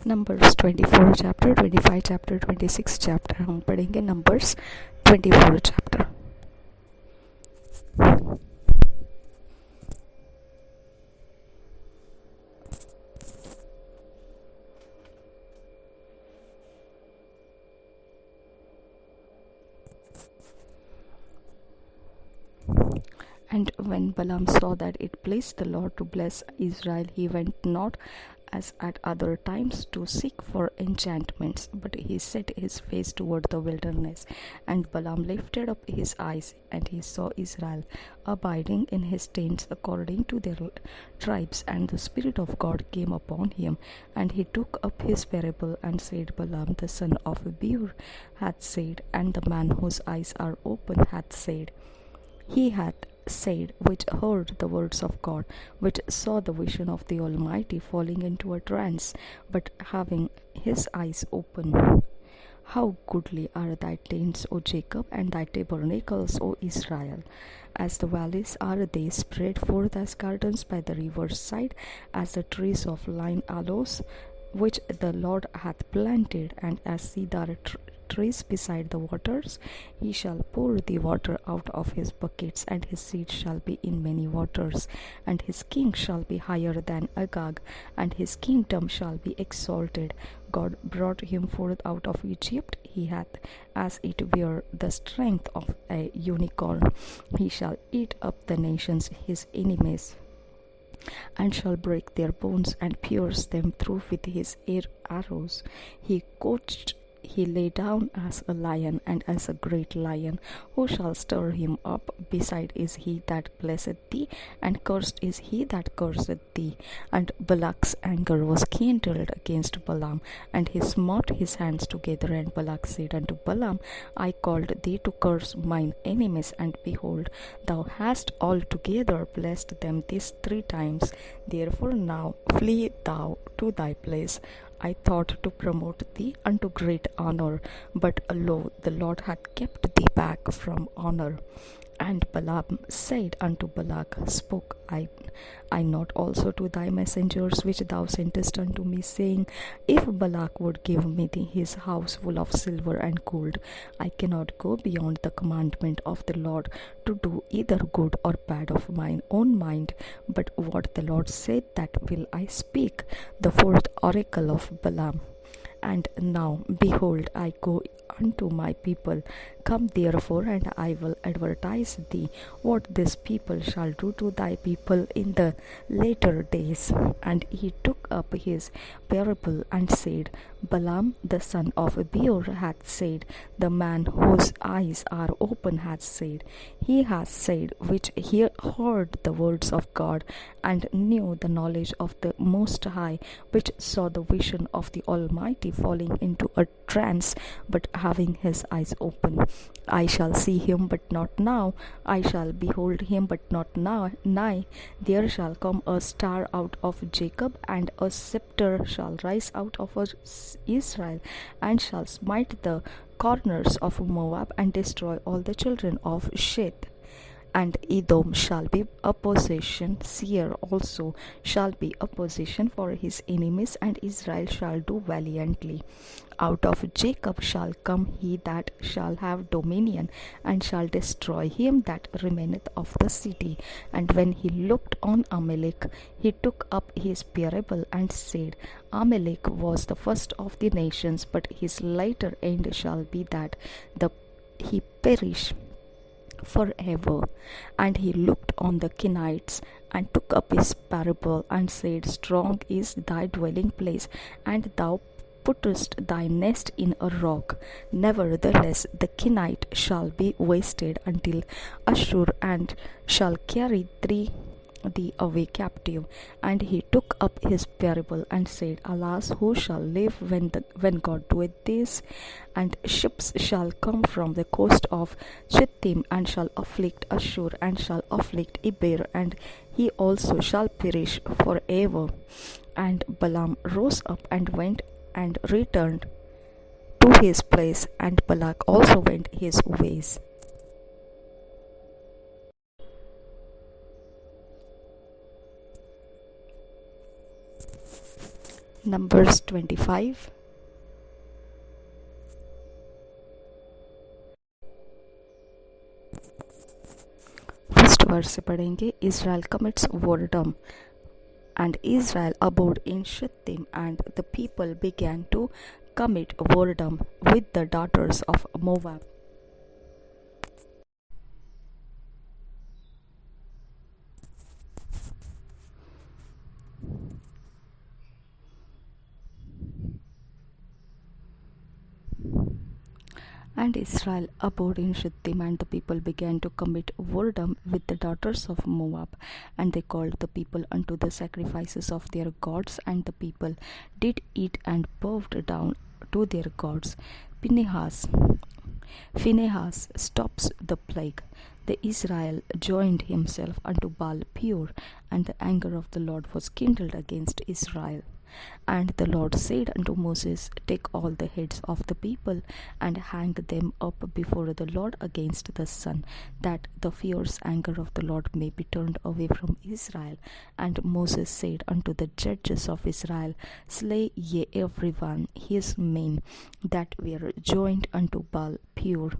Numbers 24 chapter, 25 chapter, 26 chapter हम पढ़ेंगे. Numbers 24 chapter. And when Balaam saw that it pleased the Lord to bless Israel, he went not as at other times to seek for enchantments, but he set his face toward the wilderness. And Balaam lifted up his eyes, and he saw Israel abiding in his tents according to their tribes. And the Spirit of God came upon him, and he took up his parable and said, Balaam the son of Beor hath said, and the man whose eyes are open hath said, he hath said, which heard the words of God, which saw the vision of the Almighty, falling into a trance, but having his eyes open. How goodly are thy tents, O Jacob, and thy tabernacles, O Israel! As the valleys are they spread forth as gardens by the river's side, as the trees of line aloes, which the Lord hath planted, and as cedar trees beside the waters. He shall pour the water out of his buckets, and his seed shall be in many waters, and his king shall be higher than Agag, and his kingdom shall be exalted. God brought him forth out of Egypt. He hath as it were the strength of a unicorn. He shall eat up the nations his enemies, and shall break their bones and pierce them through with his arrows. He lay down as a lion, and as a great lion. Who shall stir him up? Beside is he that blesseth thee, and cursed is he that curseth thee. And Balak's anger was kindled against Balaam, and he smote his hands together. And Balak said unto Balaam, I called thee to curse mine enemies, and behold, thou hast altogether blessed them these 3 times. Therefore now flee thou to thy place. I thought to promote thee unto great honor, but lo, the Lord hath kept thee back from honor. And Balaam said unto Balak, Spoke I not also to thy messengers which thou sentest unto me, saying, If Balak would give me his house full of silver and gold, I cannot go beyond the commandment of the Lord to do either good or bad of mine own mind, but what the Lord said, that will I speak. The 4th oracle of Balaam. And now, behold, I go unto my people. Come therefore, and I will advertise thee what this people shall do to thy people in the later days. And he took up his parable and said, Balaam the son of Beor hath said, the man whose eyes are open hath said, he hath said, which he heard the words of God, and knew the knowledge of the Most High, which saw the vision of the Almighty, falling into a trance, but having his eyes open. I shall see him, but not now. I shall behold him, but not now nigh. There shall come a star out of Jacob, and a scepter shall rise out of Israel, and shall smite the corners of Moab, and destroy all the children of Sheth. And Edom shall be a possession, Seir also shall be a possession for his enemies, and Israel shall do valiantly. Out of Jacob shall come he that shall have dominion, and shall destroy him that remaineth of the city. And when he looked on Amalek, he took up his parable and said, Amalek was the first of the nations, but his later end shall be that he perish forever. And he looked on the Kenites, and took up his parable and said, Strong is thy dwelling place, and thou puttest thy nest in a rock. Nevertheless the Kenite shall be wasted until Ashur, and shall carry thee away captive. And he took up his parable and said, Alas, who shall live when God doeth this? And ships shall come from the coast of Chittim, and shall afflict Ashur, and shall afflict Eber, and he also shall perish forever. And Balaam rose up and went and returned to his place, and Balak also went his ways. Numbers 25. First verse से पढ़ेंगे. Israel commits whoredom. And Israel abode in Shittim, and the people began to commit whoredom with the daughters of Moab. And Israel abode in Shittim, and the people began to commit whoredom with the daughters of Moab. And they called the people unto the sacrifices of their gods, and the people did eat and bowed down to their gods. Phinehas stops the plague. The Israel joined himself unto Baal Peor, and the anger of the Lord was kindled against Israel. And the Lord said unto Moses, Take all the heads of the people, and hang them up before the Lord against the sun, that the fierce anger of the Lord may be turned away from Israel. And Moses said unto the judges of Israel, Slay ye every one his men that were joined unto Baal Peor.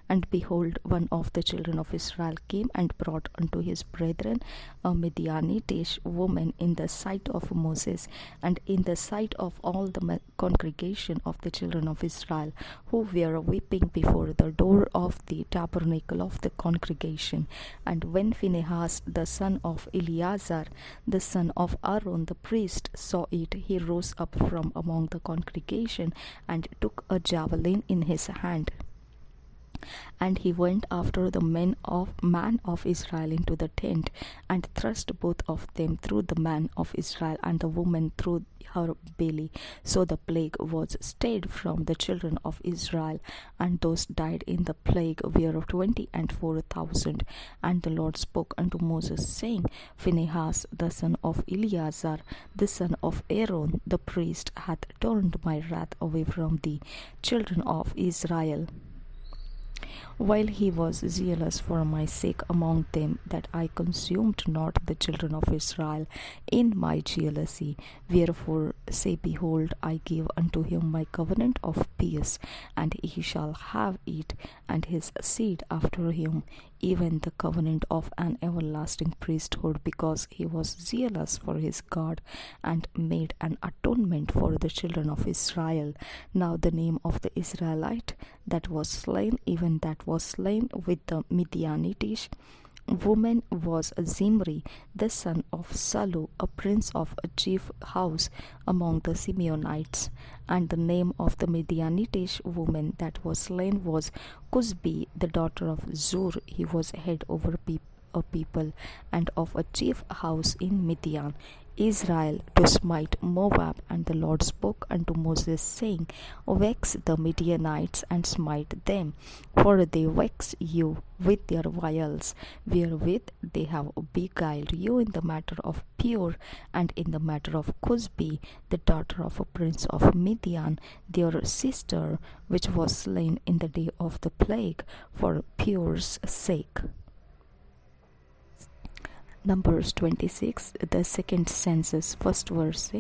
And behold, one of the children of Israel came and brought unto his brethren a Midianitish woman in the sight of Moses, and in the sight of all the congregation of the children of Israel, who were weeping before the door of the tabernacle of the congregation. And when Phinehas the son of Eleazar, the son of Aaron the priest, saw it, he rose up from among the congregation, and took a javelin in his hand. And he went after the man of Israel into the tent, and thrust both of them through the man of Israel, and the woman through her belly. So the plague was stayed from the children of Israel, and those died in the plague were 24,000. And the Lord spoke unto Moses, saying, Phinehas the son of Eleazar, the son of Aaron the priest, hath turned my wrath away from the children of Israel, while he was zealous for my sake among them, that I consumed not the children of Israel in my jealousy. Wherefore say, Behold, I give unto him my covenant of peace, and he shall have it, and his seed after him, even the covenant of an everlasting priesthood, because he was zealous for his God, and made an atonement for the children of Israel. Now the name of the Israelite that was slain, even that was slain with the Midianitish woman, was Zimri, the son of Salu, a prince of a chief house among the Simeonites. And the name of the Midianitish woman that was slain was Cusbi, the daughter of Zur. He was head over a people, and of a chief house in Midian, Israel, to smite Moab. And the Lord spoke unto Moses, saying, Vex the Midianites, and smite them, for they vex you with their wiles, wherewith they have beguiled you in the matter of Peor, and in the matter of Cusbi, the daughter of a prince of Midian, their sister, which was slain in the day of the plague, for Peor's sake. Numbers 26, the second census, first verse.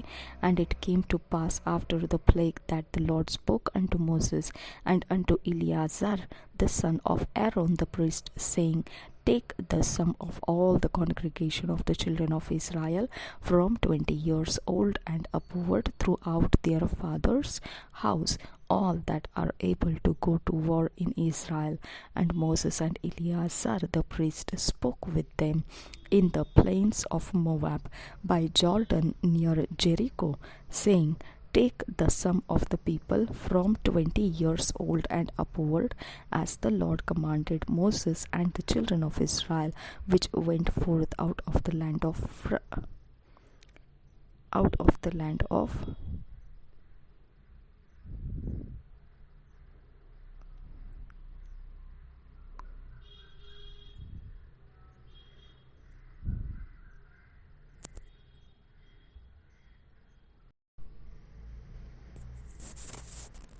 And it came to pass after the plague that the Lord spoke unto Moses and unto Eleazar the son of Aaron the priest, saying, Take the sum of all the congregation of the children of Israel from 20 years old and upward throughout their father's house, all that are able to go to war in Israel. And Moses and Eleazar the priest spoke with them in the plains of Moab by Jordan near Jericho, saying, Take the sum of the people from 20 years old and upward, as the Lord commanded Moses and the children of Israel, which went forth out of the land of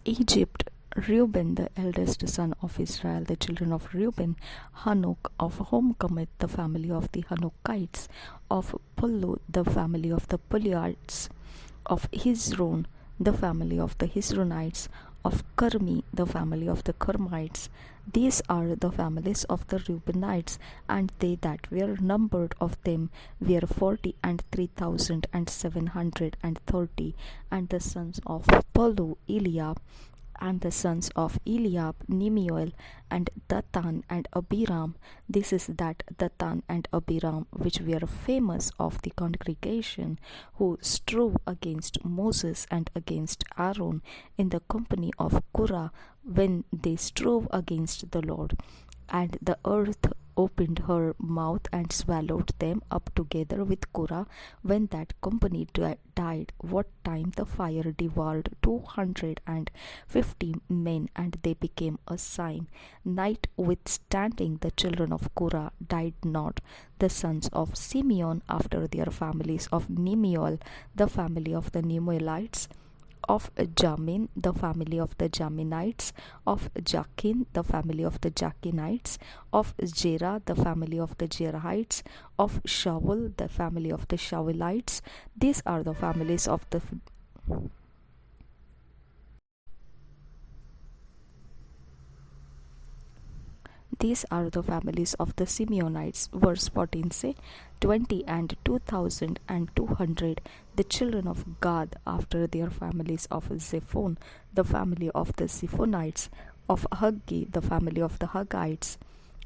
Egypt. Reuben, the eldest son of Israel, the children of Reuben, Hanok, of whom cometh the family of the Hanokites, of Pullu, the family of the Pullites, of Hezron, the family of the Hezronites; of Carmi, the family of the Carmites. These are the families of the Reubenites, and they that were numbered of them were 40,003,730. And the sons of Palu, Eliab; and the sons of Eliab, Nemuel, and Dathan, and Abiram. This is that Dathan and Abiram which were famous of the congregation, who strove against Moses and against Aaron in the company of Korah, when they strove against the Lord. And the earth opened her mouth and swallowed them up together with Korah, when that company died, what time the fire devoured 250 men, and they became a sign. Notwithstanding, the children of Korah died not. The sons of Simeon after their families; of Nemuel, the family of the Nemuelites; of Jamin, the family of the Jaminites; of Jachin, the family of the Jachinites; of Zerah, the family of the Zerahites; of Shaul, the family of the Shaulites. These are the families of the Simeonites. Verse 14 say, 20 and 2,200. The children of Gad after their families; of Zephon, the family of the Zephonites; of Haggi, the family of the Haggites;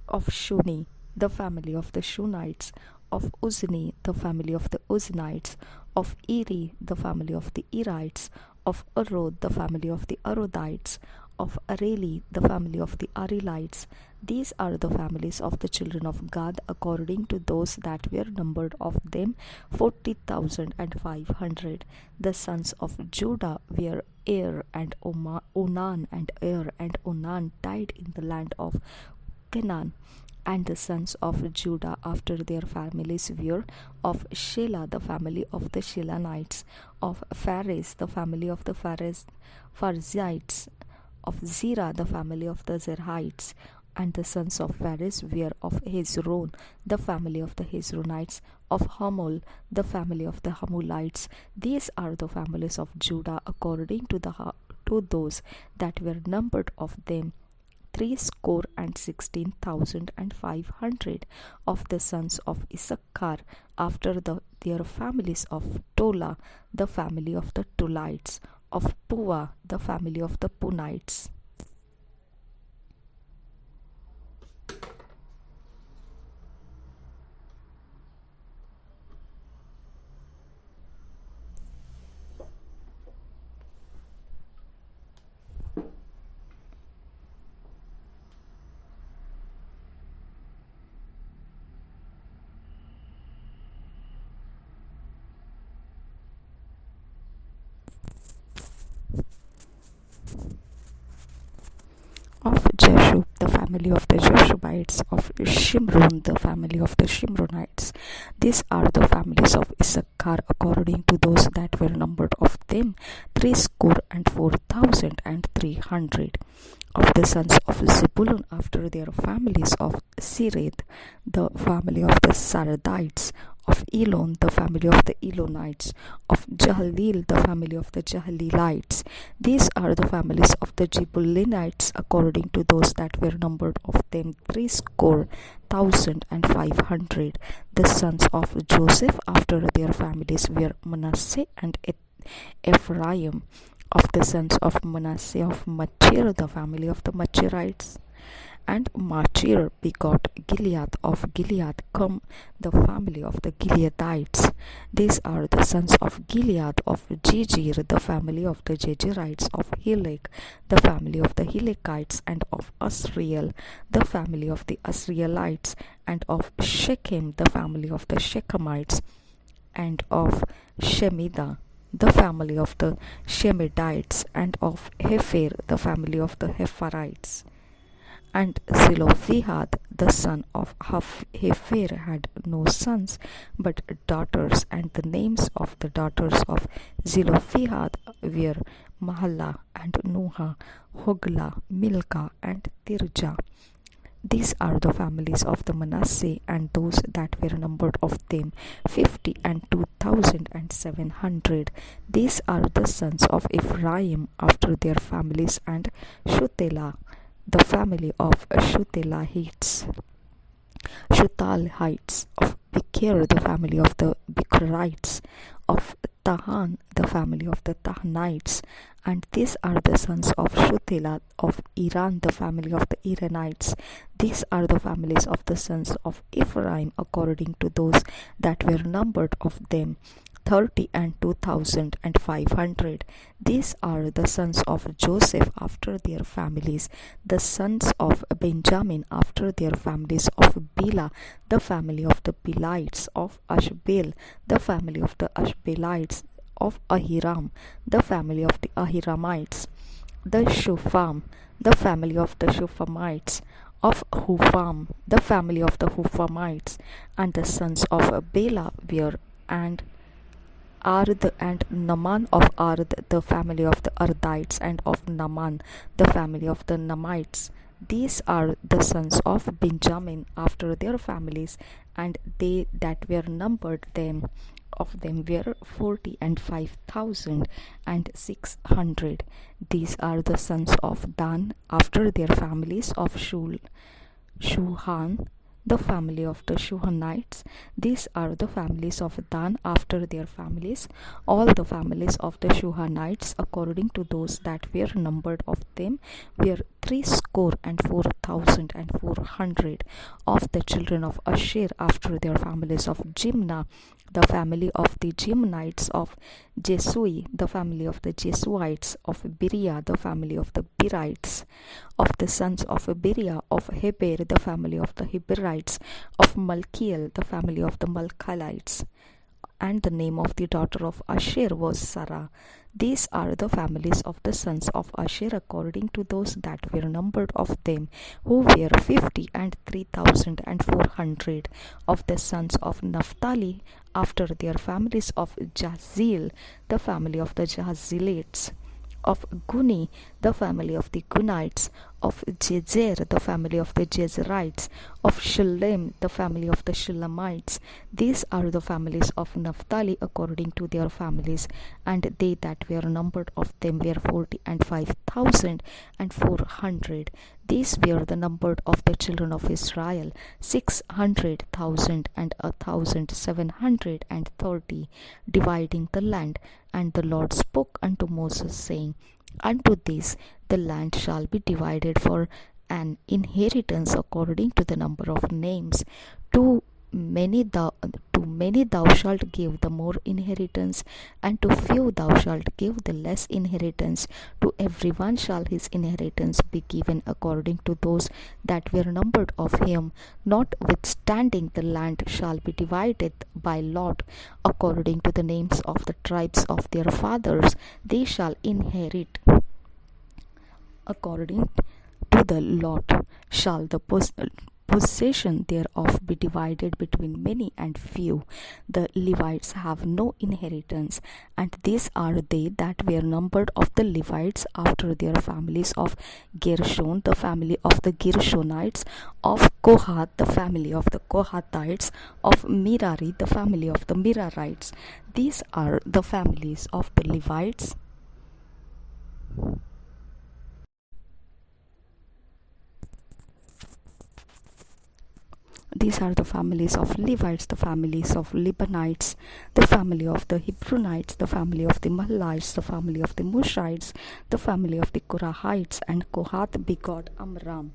of Shuni, the family of the Shunites; of Uzni, the family of the Uznites; of Eri, the family of the Erites; of Arod, the family of the Arodites; of Areli, the family of the Arelites. These are the families of the children of Gad according to those that were numbered of them, 40,500. The sons of Judah were Er and Onan, and Er and Onan died in the land of Canaan. And the sons of Judah after their families were: of Shelah, the family of the Shelanites; of Phares, the family of the Pharzites; of Zerah, the family of the Zerahites. And the sons of Phares were: of Hezron, the family of the Hezronites; of Hamul, the family of the Hamulites. These are the families of Judah according to those that were numbered of them, 16,500. Of the sons of Issachar after their families; of Tola, the family of the Tolites; of Pua, the family of the Punites. Of Jeshub, the family of the Jeshubites; of Shimron, the family of the Shimronites. These are the families of Issachar according to those that were numbered of them, 64,300. Of the sons of Zebulun after their families; of Sireth, the family of the Saradites; of Elon, the family of the Elonites; of Jahleel, the family of the Jahleelites. These are the families of the Jebulunites according to those that were numbered of them, 64,500. The sons of Joseph after their families were Manasseh and Ephraim. Of the sons of Manasseh; of Machir, the family of the Machirites. And Machir begot Gilead; of Gilead come the family of the Gileadites. These are the sons of Gilead; of Jejir, the family of the Jejerites; of Helek, the family of the Helekites; and of Asriel, the family of the Asrielites; and of Shechem, the family of the Shechemites; and of Shemida, the family of the Shemedites; and of Hepher, the family of the Hepherites. And Zelophehad, the son of Hepher, had no sons, but daughters. And the names of the daughters of Zelophehad were Mahlah, and Noah, Hoglah, Milcah, and Tirjah. These are the families of the Manasseh, and those that were numbered of them 50 and 2,700. These are the sons of Ephraim after their families, and Shuthelah, the family of Shuthalites, of Becher, the family of the Becherites, of Tahan, the family of the Tahanites. And these are the sons of Shuthelah, of Iran, the family of the Iranites. These are the families of the sons of Ephraim according to those that were numbered of them 30 and 2,500. These are the sons of Joseph after their families, the sons of Benjamin after their families, of Bela, the family of the Belites, of Ashbel, the family of the Ashbelites, of Ahiram, the family of the Ahiramites, the Shupham, the family of the Shuphamites, of Hupham, the family of the Huphamites. And the sons of Bela were and Ard, and Naaman of Ard, the family of the Ardites, and of Naaman, the family of the Naamites. These are the sons of Benjamin after their families, and they that were numbered them of them were 40 and 5,600. These are the sons of Dan after their families, of Shuhan, the family of the Shuhanites. These are the families of Dan after their families, all the families of the Shuhanites according to those that were numbered of them were 64,400. Of the children of Asher after their families, of Jimnah, the family of the Jimnites, of Jesui, the family of the Jesuites, of Beriah, the family of the Berites, of the sons of Beriah, of Heber, the family of the Heberites, of Malkiel, the family of the Malkalites. And the name of the daughter of Asher was Sarah. These are the families of the sons of Asher according to those that were numbered of them, who were 50 and 3,400. Of the sons of Naphtali after their families, of Jahzeel, the family of the Jahzeelites, of Guni, the family of the Gunites, of Jezer, the family of the Jezerites, of Shillem, the family of the Shillemites. These are the families of Naphtali according to their families, and they that were numbered of them were 40 and 5,400. These were the numbered of the children of Israel, 600,000 and 1,730, dividing the land. And the Lord spoke unto Moses, saying, Unto this the land shall be divided for an inheritance according to the number of names. To many thou shalt give the more inheritance, and to few thou shalt give the less inheritance. To every one shall his inheritance be given according to those that were numbered of him. Notwithstanding, the land shall be divided by lot according to the names of the tribes of their fathers. They shall inherit according to the lot. Shall the possession thereof be divided between many and few. The Levites have no inheritance, and these are they that were numbered of the Levites after their families, of Gershon, the family of the Gershonites, of Kohath, the family of the Kohathites, of Merari, the family of the Merarites. These are the families of the Levites. These are the families of Levites, the families of Libanites, the family of the Hebronites, the family of the Mahlites, the family of the Mushites, the family of the Korahites. And Kohath begot Amram.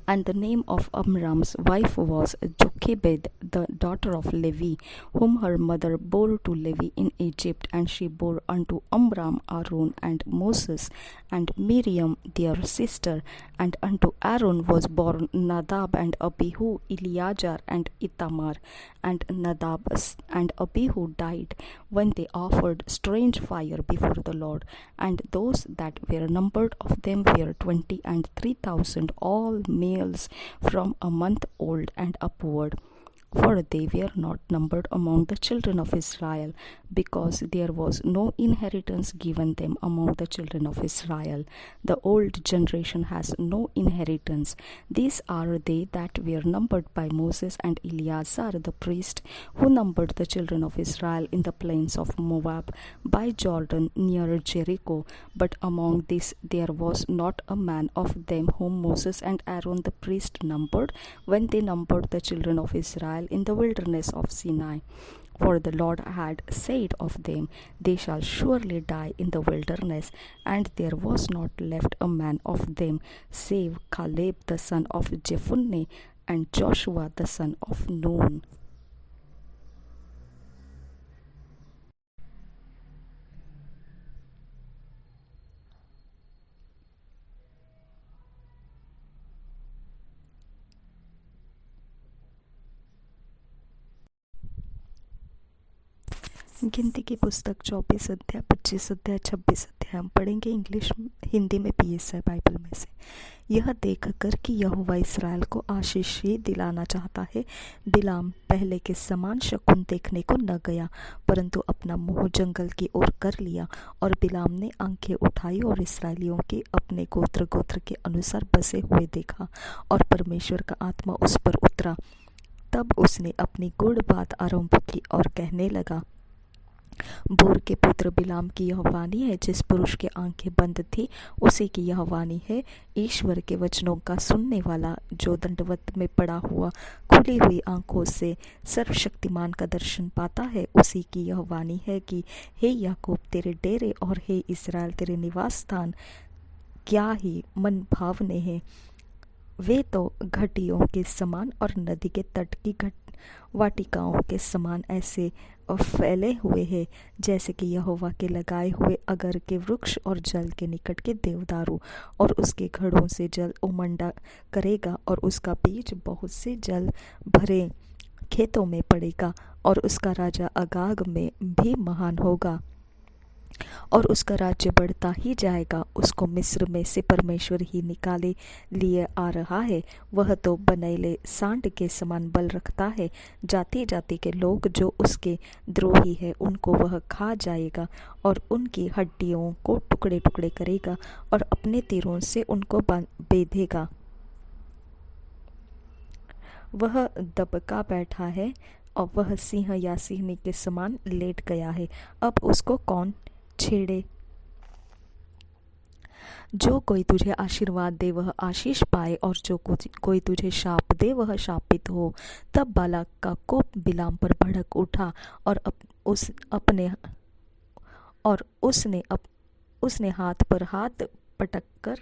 And the name of Amram's wife was Jochebed, the daughter of Levi, whom her mother bore to Levi in Egypt. And she bore unto Amram Aaron and Moses, and Miriam their sister. And unto Aaron was born Nadab and Abihu, Eleazar and Ithamar. And Nadab and Abihu died when they offered strange fire before the Lord. And those that were numbered of them were 20 and 3,000, all males from a month old and upward. for they were not numbered among the children of Israel, because there was no inheritance given them among the children of Israel. The old generation has no inheritance. These are they that were numbered by Moses and Eleazar the priest, who numbered the children of Israel in the plains of Moab by Jordan near Jericho. But among these there was not a man of them whom Moses and Aaron the priest numbered, when they numbered the children of Israel in the wilderness of Sinai. For the Lord had said of them, They shall surely die in the wilderness. And there was not left a man of them, save Caleb the son of Jephunneh and Joshua the son of Nun. गिनती की पुस्तक 24 अध्याय 25 अध्याय 26 अध्याय हम पढ़ेंगे English Hindi में PSI Bible में से। यह देखकर कि यहोवा इस्राएल को आशीष ही दिलाना चाहता है, बिलाम पहले के समान शकुन देखने को न गया, परंतु अपना मुंह जंगल की ओर कर लिया। और बिलाम ने आंखें उठाई और इसराइलियों के अपने गोत्र गोत्र के अनुसार बसे हुए देखा, और परमेश्वर का आत्मा उस पर उतरा। तब उसने अपनी गुड़ बात आरंभ की और कहने लगा, बोर के पुत्र बिलाम की यह वाणी है, जिस पुरुष की आंखें बंद थी उसी की यह वाणी है। ईश्वर के वचनों का सुनने वाला, जो दंडवत में पड़ा हुआ खुली हुई आंखों से सर्वशक्तिमान का दर्शन पाता है, उसी की यह वाणी है कि हे याकूब तेरे डेरे और हे इस्राएल तेरे निवास स्थान क्या ही मन भावने हैं। वे तो घटियों के समान और नदी के तट की वाटिकाओं के समान ऐसे फैले हुए हैं, जैसे कि यहोवा के लगाए हुए अगर के वृक्ष और जल के निकट के देवदारू। और उसके घड़ों से जल उमंडा करेगा, और उसका बीज बहुत से जल भरे खेतों में पड़ेगा, और उसका राजा अगाग में भी महान होगा, और उसका राज्य बढ़ता ही जाएगा। उसको मिस्र में से परमेश्वर ही निकाले लिए आ रहा है। वह तो बनैले सांड के समान बल रखता है। जाति जाति के लोग जो उसके द्रोही है उनको वह खा जाएगा, और उनकी हड्डियों को टुकड़े टुकड़े करेगा, और अपने तीरों से उनको बेधेगा। वह दबका बैठा है, और वह सिंह या सिंहनी के समान लेट गया है। अब उसको कौन छेड़े? जो कोई तुझे आशीर्वाद दे वह आशीष पाए, और जो कोई तुझे शाप दे वह शापित हो। तब बालाक का कोप बिलाम पर भड़क उठा, और उसने हाथ पर हाथ पटक कर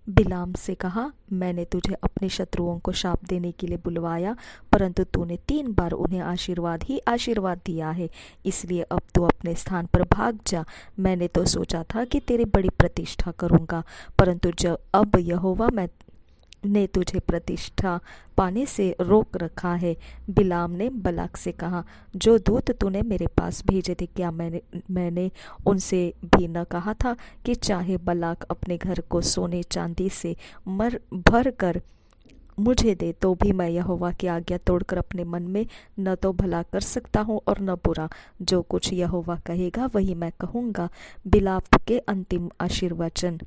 बिलाम से कहा, मैंने तुझे अपने शत्रुओं को शाप देने के लिए बुलवाया, परंतु तूने 3 बार उन्हें आशीर्वाद ही आशीर्वाद दिया है। इसलिए अब तू अपने स्थान पर भाग जा। मैंने तो सोचा था कि तेरी बड़ी प्रतिष्ठा करूंगा, परंतु जब अब यहोवा ने तुझे प्रतिष्ठा पाने से रोक रखा है। बिलाम ने बलाक से कहा, जो दूत तूने मेरे पास भेजे थे, क्या मैंने उनसे भी न कहा था कि चाहे बलाक अपने घर को सोने चांदी से भर कर मुझे दे, तो भी मैं यहोवा की आज्ञा तोड़कर अपने मन में न तो भला कर सकता हूँ और न बुरा। जो कुछ यहोवा कहेगा वही मैं कहूँगा। बिलाप के अंतिम आशीर्वचन।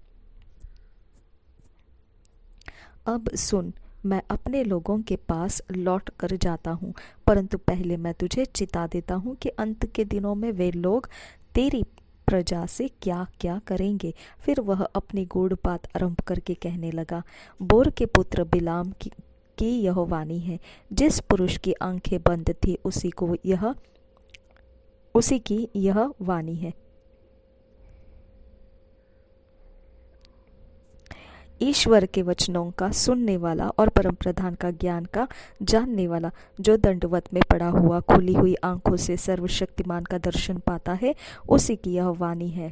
अब सुन, मैं अपने लोगों के पास लौट कर जाता हूँ, परंतु पहले मैं तुझे चिता देता हूँ कि अंत के दिनों में वे लोग तेरी प्रजा से क्या क्या करेंगे। फिर वह अपनी गूढ़ बात आरंभ करके कहने लगा, बोर के पुत्र बिलाम की यह वाणी है, जिस पुरुष की आंखें बंद थी उसी की यह वाणी है। ईश्वर के वचनों का सुनने वाला और परम प्रधान का ज्ञान का जानने वाला, जो दंडवत में पड़ा हुआ खुली हुई आंखों से सर्वशक्तिमान का दर्शन पाता है, उसी की यह वाणी है।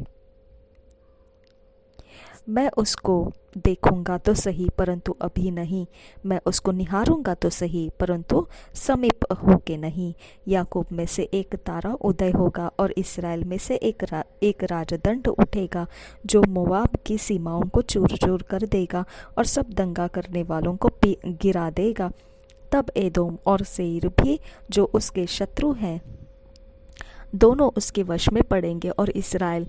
मैं उसको देखूंगा तो सही, परंतु अभी नहीं। मैं उसको निहारूंगा तो सही, परंतु समीप होके नहीं। याकूब में से एक तारा उदय होगा, और इस्राएल में से एक राजदंड उठेगा, जो मोआब की सीमाओं को चूर चूर कर देगा और सब दंगा करने वालों को गिरा देगा। तब एदोम और सेईर भी जो उसके शत्रु हैं दोनों उसके वश में पड़ेंगे, और इसराइल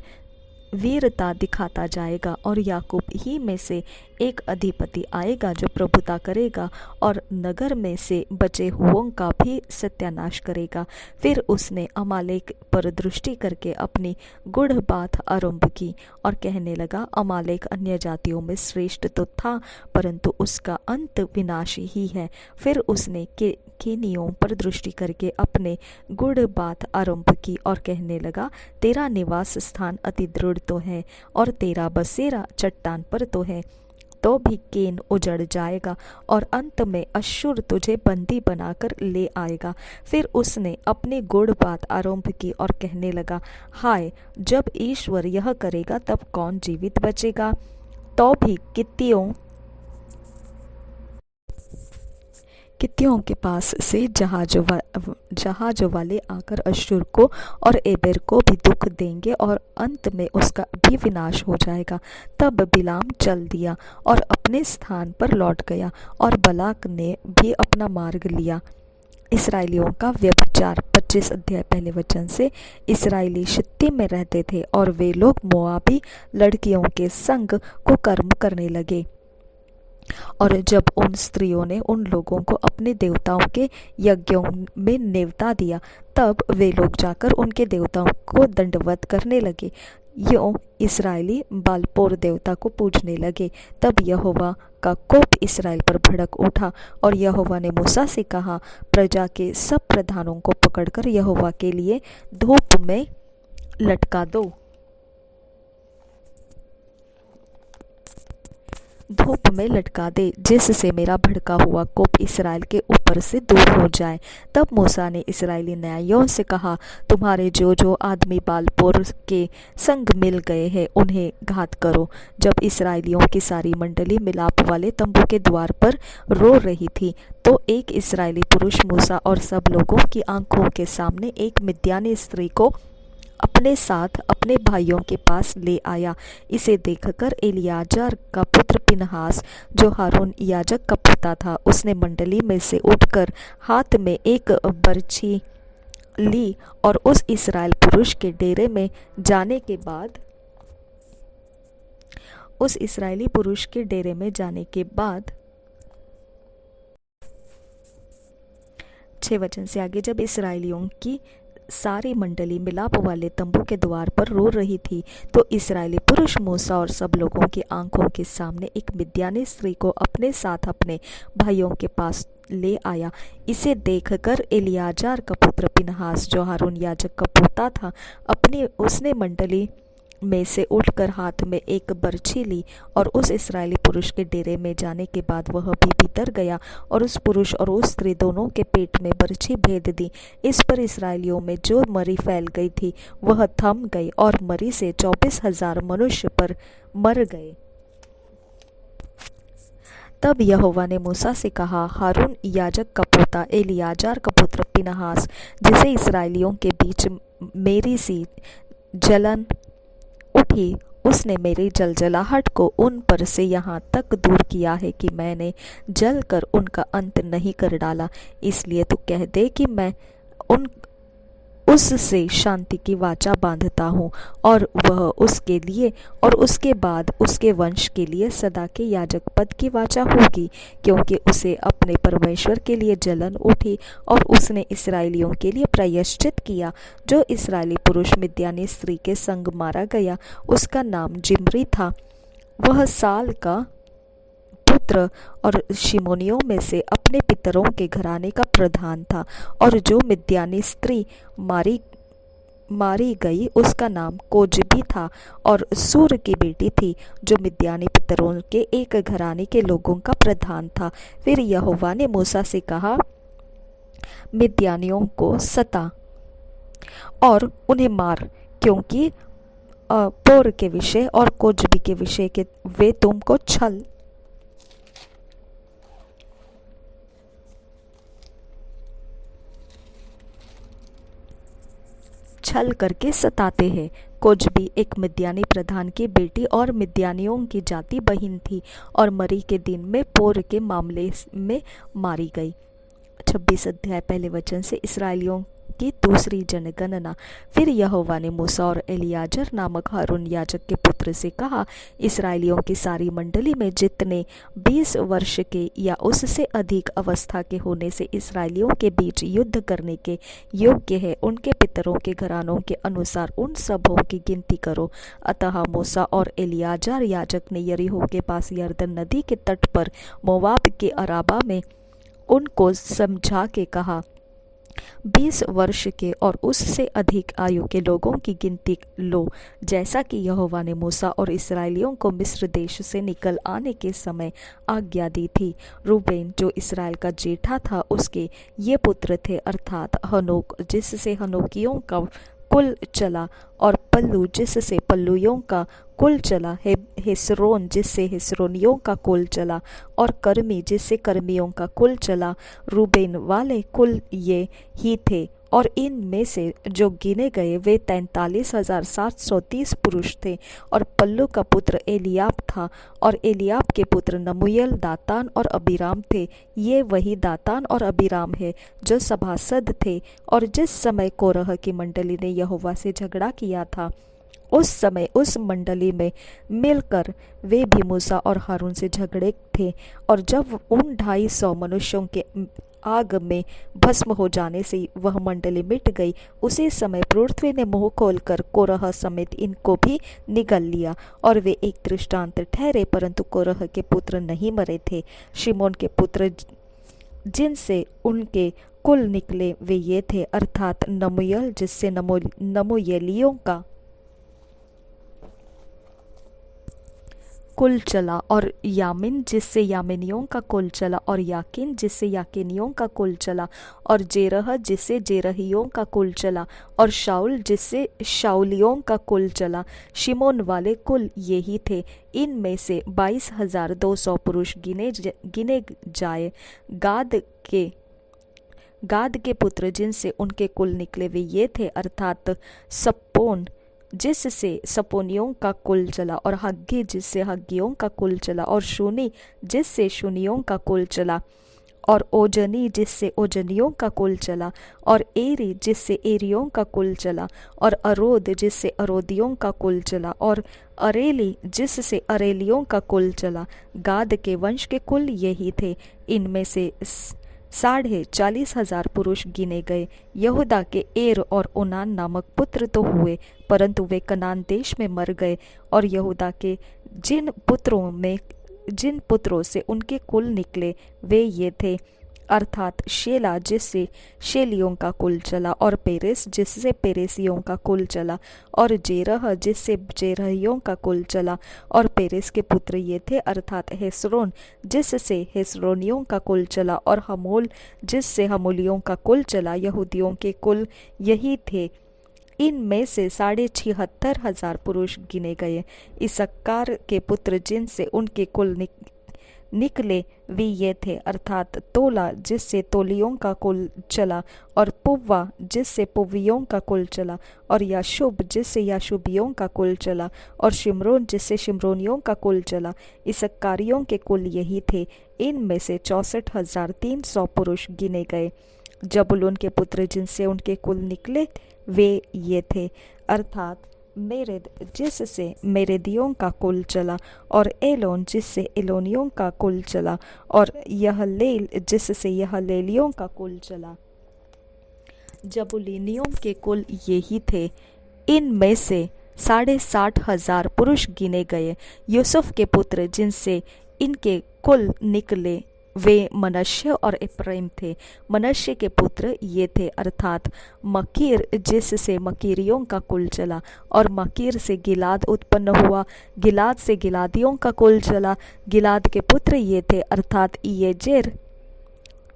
वीरता दिखाता जाएगा, और याकूब ही में से एक अधिपति आएगा जो प्रभुता करेगा और नगर में से बचे हुओं का भी सत्यानाश करेगा। फिर उसने अमालेक पर दृष्टि करके अपनी गूढ़ बात आरंभ की और कहने लगा, अमालेक अन्य जातियों में श्रेष्ठ तो था, परंतु उसका अंत विनाशी ही है। फिर उसने केनियों पर दृष्टि करके अपने गूढ़ बात आरंभ की और कहने लगा, तेरा निवास स्थान अति दृढ़ तो है और तेरा बसेरा चट्टान पर तो है, तो भी केन उजड़ जाएगा और अंत में अश्शूर तुझे बंदी बनाकर ले आएगा। फिर उसने अपनी गूढ़ बात आरंभ की और कहने लगा, हाय, जब ईश्वर यह करेगा तब कौन जीवित बचेगा। तो भी कित्तियों के पास से जहाज वाले आकर अश्शूर को और एबेर को भी दुख देंगे और अंत में उसका भी विनाश हो जाएगा। तब बिलाम चल दिया और अपने स्थान पर लौट गया, और बलाक ने भी अपना मार्ग लिया। इसराइलियों का व्यभिचार। 25 अध्याय पहले वचन से। इसराइली शित्तीम में रहते थे और वे लोग मोआबी लड़कियों के संग कुकर्म करने लगे। और जब उन स्त्रियों ने उन लोगों को अपने देवताओं के यज्ञों में नेवता दिया, तब वे लोग जाकर उनके देवताओं को दंडवत करने लगे। यों इसराइली बालपोर देवता को पूजने लगे। तब यहोवा का कोप इसराइल पर भड़क उठा, और यहोवा ने मूसा से कहा, प्रजा के सब प्रधानों को पकड़कर यहोवा के लिए धूप में लटका दो। धूप में लटका दे, जिससे मेरा भड़का हुआ कोप इसराइल के ऊपर से दूर हो जाए। तब मूसा ने इसराइली न्यायियों से कहा, तुम्हारे जो जो आदमी बालपोर के संग मिल गए हैं उन्हें घात करो। जब इसराइलियों की सारी मंडली मिलाप वाले तंबू के द्वार पर रो रही थी, तो एक इसराइली पुरुष मूसा और सब लोगों की आंखों के सामने एक मिद्यानी स्त्री को अपने साथ अपने भाइयों के पास ले आया। इसे देखकर एलियाजर का पुत्र पिनहास, जो हारून याजक का पोता था, उसने मंडली में से उठकर हाथ में एक बरछी ली और उस इस्राएल पुरुष के डेरे में जाने के बाद 6 वचन से आगे, जब इसराइलियों की सारी मंडली मिलाप वाले तंबू के द्वार पर रो रही थी, तो इसराइली पुरुष मूसा और सब लोगों की आंखों के सामने एक मिद्यानी स्त्री को अपने साथ अपने भाइयों के पास ले आया। इसे देखकर एलियाजर का पुत्र पिनहास, जो हारून याजक का पोता था, उसने मंडली में से उठकर हाथ में एक बरछी ली और उस इस्राएली पुरुष के डेरे में जाने के बाद वह भी भीतर गया और उस पुरुष और उस स्त्री दोनों के पेट में बरछी भेद दी। इस पर इसराइलियों में जो मरी फैल गई थी वह थम गई और मरी से 24,000 मनुष्य पर मर गए। तब यहोवा ने मूसा से कहा, हारून याजक का पोता एलियाजर का पुत्र पिनहास, जिसे इसराइलियों के बीच मेरी सी जलन उठी, उसने मेरी जलजलाहट को उन पर से यहाँ तक दूर किया है कि मैंने जल कर उनका अंत नहीं कर डाला। इसलिए तू कह दे कि मैं उससे शांति की वाचा बांधता हूँ, और वह उसके लिए और उसके बाद उसके वंश के लिए सदा के याजक पद की वाचा होगी, क्योंकि उसे अपने परमेश्वर के लिए जलन उठी और उसने इसराइलियों के लिए प्रायश्चित किया। जो इसराइली पुरुष मिद्यानी स्त्री के संग मारा गया, उसका नाम जिम्री था। वह साल का पुत्र और शिमोनियों में से अपने पितरों के घराने का प्रधान था। और जो मिद्यानी स्त्री मारी गई, उसका नाम कोजबी था और सूर की बेटी थी, जो मिद्यानी पितरों के एक घराने के लोगों का प्रधान था। फिर यहोवा ने मूसा से कहा, मिद्यानियों को सता और उन्हें मार, क्योंकि पोर के विषय और कोजबी के विषय के वे तुमको छल करके सताते हैं। कोजबी एक मिद्यानी प्रधान की बेटी और मिद्यानियों की जाति बहन थी और मरी के दिन में पोर के मामले में मारी गई। 26 अध्याय पहले वचन से इसराइलियों की दूसरी जनगणना। फिर यहोवा ने मूसा और एलियाजर नामक हारून याजक के पुत्र से कहा, इसराइलियों की सारी मंडली में जितने 20 वर्ष के या उससे अधिक अवस्था के होने से इसराइलियों के बीच युद्ध करने के योग्य है, उनके पितरों के घरानों के अनुसार उन सबों की गिनती करो। अतः मूसा और एलियाजर याजक ने यरीहो के पास यरदन नदी के तट पर मोवाब के अराबा में उनको समझा के कहा, 20 वर्ष के और उससे अधिक आयु के लोगों की गिनती लो, जैसा कि यहोवा ने मूसा और इसराइलियों को मिस्र देश से निकल आने के समय आज्ञा दी थी। रूबेन जो इसराइल का जेठा था, उसके ये पुत्र थे, अर्थात हनोक जिससे हनोकियों का कुल चला, और पल्लू जिससे पल्लुयों का कुल चला, हेस्रोन जिससे हेस्रोनियों का कुल चला, और कर्मी जिससे कर्मियों का कुल चला। रूबेन वाले कुल ये ही थे, और इनमें से जो गिने गए वे 43,730 पुरुष थे। और पल्लू का पुत्र एलियाब था, और एलियाब के पुत्र नमूएल, दातान और अबीराम थे। ये वही दातान और अबीराम है जो सभासद थे, और जिस समय कोरह की मंडली ने यहोवा से झगड़ा किया था, उस समय उस मंडली में मिलकर वे भी मूसा और हारून से झगड़े थे। और जब उन 250 मनुष्यों के आग में भस्म हो जाने से वह मंडली मिट गई, उसी समय पृथ्वी ने मुंह खोलकर कोरह समेत इनको भी निगल लिया, और वे एक दृष्टांत ठहरे, परंतु कोरह के पुत्र नहीं मरे थे। शिमोन के पुत्र जिनसे उनके कुल निकले वे ये थे, अर्थात नमूएल जिससे नमूएलियों का कुल चला, और यामिन जिससे यामिनियों का कुल चला, और याकिन जिससे याकिनियों का कुल चला, और जेरह जिससे जेरहियों का कुल चला, और शाऊल जिससे शाऊलियों का कुल चला। शिमोन वाले कुल ये ही थे। इनमें से 22,200 पुरुष गिने जाए। गाद के पुत्र जिनसे उनके कुल निकले वे ये थे, अर्थात सप्पोन जिससे सपोनियों का कुल चला, और हग्गी जिससे हग्गियों का कुल चला, और शूनी जिससे शूनियों का कुल चला, और ओजनी जिससे ओजनियों का कुल चला, और एरी जिससे एरियों का कुल चला, और अरोद जिससे अरोदियों का कुल चला, और अरेली जिससे अरेलियों का कुल चला। गाद के वंश के कुल यही थे। इनमें से 40,500 पुरुष गिने गए। यहूदा के एर और ओनान नामक पुत्र तो हुए, परंतु वे कनान देश में मर गए। और यहूदा के जिन पुत्रों से उनके कुल निकले वे ये थे, अर्थात शेला जिससे शेलियों का कुल चला, और पेरेस जिससे पेरेसियों का कुल चला, और जेरह जिससे जेरहियों का कुल चला। और पेरेस के पुत्र ये थे, अर्थात हेस्रोन जिससे हेस्रोनियों का कुल चला, और हमोल जिससे हमोलियों का कुल चला। यहूदियों के कुल यही थे। इनमें से 76,500 पुरुष गिने गए। इसक्कार के पुत्र जिनसे उनके कुल निकले वे ये थे, अर्थात तोला जिससे तोलियों का कुल चला, और पुव्वा जिससे पुव्वियों का कुल चला, और याशुब जिससे याशुबियों का कुल चला, और शिमरोन जिससे शिमरोनियों का कुल चला। इसक्कारियों के कुल यही थे। इनमें से 64,300 पुरुष गिने गए। जबूलून के पुत्र जिनसे उनके कुल निकले वे ये थे, अर्थात मेरेद जिससे मेरेदियों का कुल चला, और एलोन जिससे एलोनियों का कुल चला, और यहलेल जिससे यहलेलियों का कुल चला। जबूलूनियों के कुल यही थे। इनमें से 60,500 पुरुष गिने गए। यूसुफ के पुत्र जिनसे इनके कुल निकले वे मनश्शे और एप्रैम थे। मनश्शे के पुत्र ये थे, अर्थात मकीर जिससे मकीरियों का कुल चला, और मकीर से गिलाद उत्पन्न हुआ, गिलाद से गिलादियों का कुल चला। गिलाद के पुत्र ये थे, अर्थात इयेजेर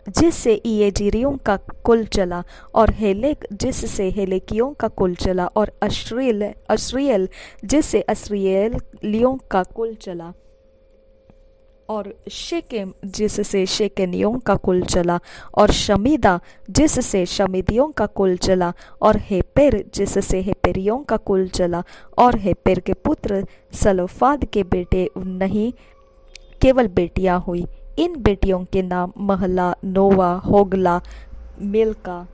जिससे इयेजिरियों का कुल चला, और हेलेक जिससे हेलेकियों का कुल चला, और अस्रियल जिससे अस्रियलियों का कुल चला, और शेकेम जिससे शेकेनियों का कुल चला, और शमीदा जिससे शमीदियों का कुल चला, और हेपेर जिससे हेपेरियों का कुल चला। और हेपेर के पुत्र सलोफाद के बेटे नहीं, केवल बेटियां हुई। इन बेटियों के नाम महला, नोवा, होगला, मिल्का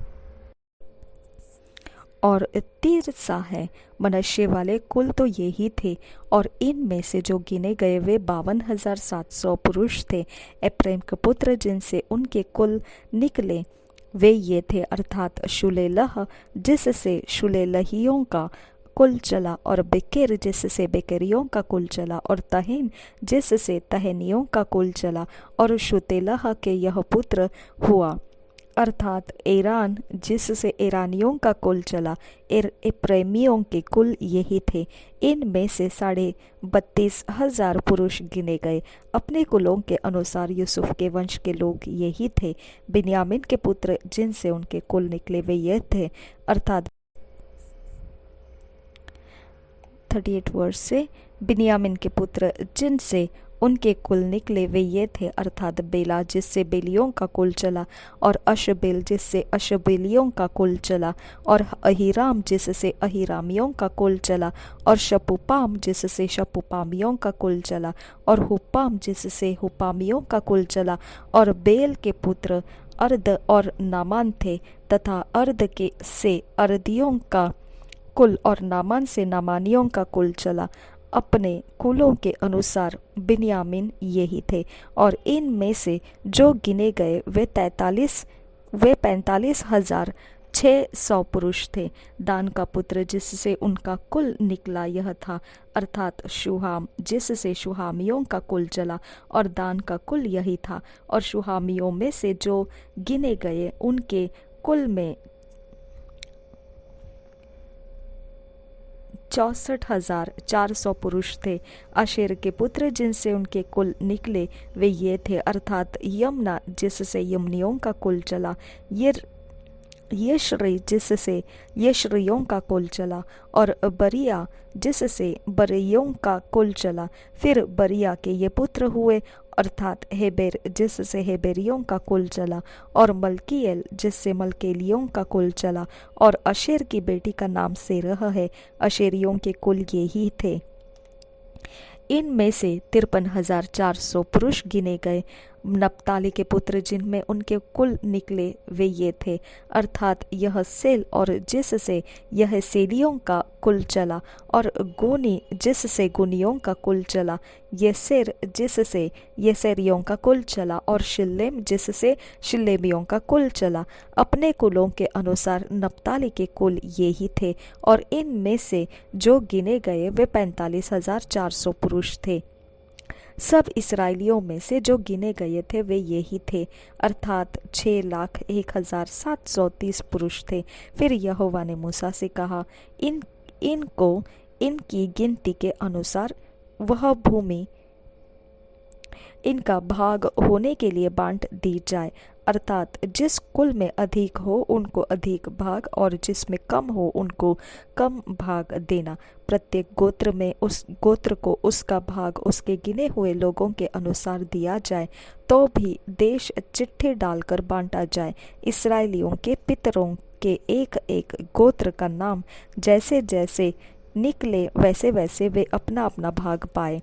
और तीरसा है। मनश्शे वाले कुल तो ये ही थे, और इनमें से जो गिने गए वे 52,700 पुरुष थे। एप्रैम के पुत्र जिनसे उनके कुल निकले वे ये थे, अर्थात शुलेलह जिससे शुलेलहियों का कुल चला, और बेकेर जिससे बेकेरियों का कुल चला, और तहेन जिससे तहेनियों का कुल चला। और शुतेलह के यह पुत्र हुआ, अर्थात एरान जिससे एरानियों का कुल चला। एप्रैमियों के कुल यही थे। इनमें से 32,500 पुरुष गिने गए। अपने कुलों के अनुसार यूसुफ के वंश के लोग यही थे। बिन्यामीन के पुत्र जिनसे उनके कुल निकले वे ये थे, अर्थात 38 वर्ष से बिन्यामीन के पुत्र जिनसे उनके कुल निकले वे ये थे, अर्थात बेला जिससे बेलियों का कुल चला, और अशबेल जिससे अशबेलियों का कुल चला, और अहीराम जिससे अहीरामियों का कुल चला, और शपुपाम जिससे शपुपामियों का कुल चला, और हुपाम जिससे हुपामियों का कुल चला। और बेल के पुत्र अर्द और नामान थे, तथा अर्द के से अर्दियों का कुल और नामान से नामानियों का कुल चला। अपने कुलों के अनुसार बिन्यामीन यही थे, और इनमें से जो गिने गए वे 45,600 पुरुष थे। दान का पुत्र जिससे उनका कुल निकला यह था, अर्थात शुहाम जिससे शुहामियों का कुल चला, और दान का कुल यही था। और शुहामियों में से जो गिने गए उनके कुल में 64,400 पुरुष थे। आशेर के पुत्र जिनसे उनके कुल निकले वे ये थे, अर्थात यमना जिससे यमनियों का कुल चला, यशरी जिससे यशरियों का कुल चला, और बरिया जिससे बरियों का कुल चला। फिर बरिया के ये पुत्र हुए, अर्थात हेबेर जिससे हेबेरियों का कुल चला, और मल्कीएल जिससे मल्केलियों का कुल चला। और अशेर की बेटी का नाम सेरह है। अशेरियों के कुल ये ही थे। इनमें से 53,400 पुरुष गिने गए। नप्ताली के पुत्र जिनमें उनके कुल निकले वे ये थे, अर्थात यह सेल और जिससे यह सेलियों का कुल चला, और गोनी जिससे गुनियों का कुल चला, येसेर जिससे येसेरियों का कुल चला, और शिल्लेम जिससे शिल्लेमियों का कुल चला। अपने कुलों के अनुसार नप्ताली के कुल ये ही थे, और इनमें से जो गिने गए वे 45,400 पुरुष थे। सब इसराइलियों में से जो गिने गए थे वे यही थे, अर्थात 6,01,730 पुरुष थे। फिर यहोवा ने मूसा से कहा, इनको इनकी गिनती के अनुसार वह भूमि इनका भाग होने के लिए बांट दी जाए, अर्थात जिस कुल में अधिक हो उनको अधिक भाग, और जिसमें कम हो उनको कम भाग देना। प्रत्येक गोत्र में उस गोत्र को उसका भाग उसके गिने हुए लोगों के अनुसार दिया जाए, तो भी देश चिट्ठी डालकर बांटा जाए। इसराइलियों के पितरों के एक एक गोत्र का नाम जैसे जैसे निकले वैसे वैसे वे अपना अपना भाग पाए,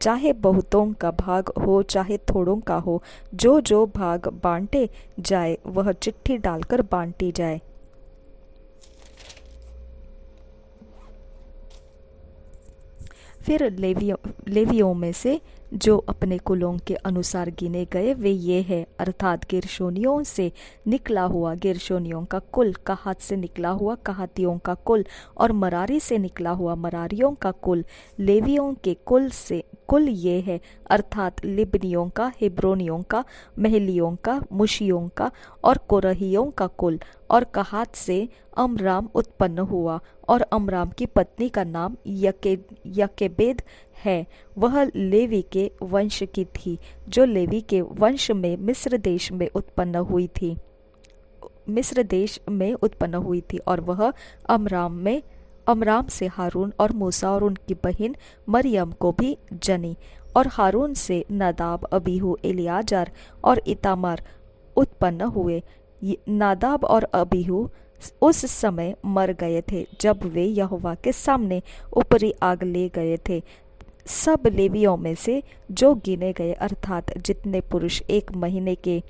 चाहे बहुतों का भाग हो चाहे थोड़ों का हो। जो जो भाग बांटे जाए वह चिट्ठी डालकर बांटी जाए। फिर लेवियों में से जो अपने कुलों के अनुसार गिने गए वे ये है, अर्थात गिरशोनियों से निकला हुआ गिरशोनियों का कुल, कहात से निकला हुआ कहातियों का कुल, और मरारी से निकला हुआ मरारियों का कुल। लेवियों के कुल ये है, अर्थात लिबनियों का, हिब्रोनियों का, महलियों का, मुशियों का और कोरहियों का कुल। और कहात से अमराम उत्पन्न हुआ, और अमराम की पत्नी का नाम यकेबेद है। वह लेवी के वंश की थी, जो लेवी के वंश में मिस्र देश में उत्पन्न हुई थी। और वह अमराम से हारून और मूसा और उनकी बहन मरियम को भी जनी। और हारून से नदाब, अबीहू, एलियाजर और इतामार उत्पन्न हुए। नादाब और अबीहू उस समय मर गए थे जब वे यहोवा के सामने ऊपरी आग ले गए थे। सब लेवियों में से जो गिने गए, अर्थात जितने पुरुष 1 महीने के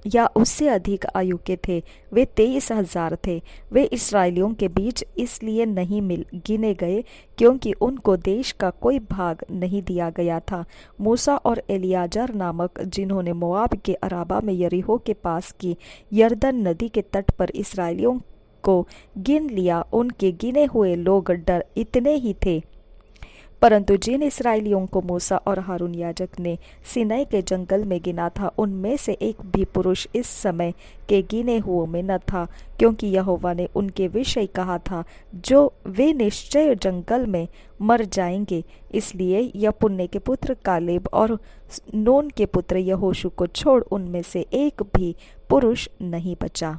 या उससे अधिक आयु के थे, वे 23,000 थे। वे इसराइलियों के बीच इसलिए नहीं गिने गए क्योंकि उनको देश का कोई भाग नहीं दिया गया था। मूसा और एलियाजर नामक, जिन्होंने मोआब के अराबा में यरीहो के पास की यरदन नदी के तट पर इसराइलियों को गिन लिया, उनके गिने हुए लोग इतने ही थे। परंतु जिन इसराइलियों को मूसा और हारून याजक ने सीनै के जंगल में गिना था, उनमें से एक भी पुरुष इस समय के गिने हुओं में न था, क्योंकि यहोवा ने उनके विषय कहा था, जो वे निश्चय जंगल में मर जाएंगे। इसलिए यपुन्ने के पुत्र कालेब और नून के पुत्र यहोशू को छोड़ उनमें से एक भी पुरुष नहीं बचा।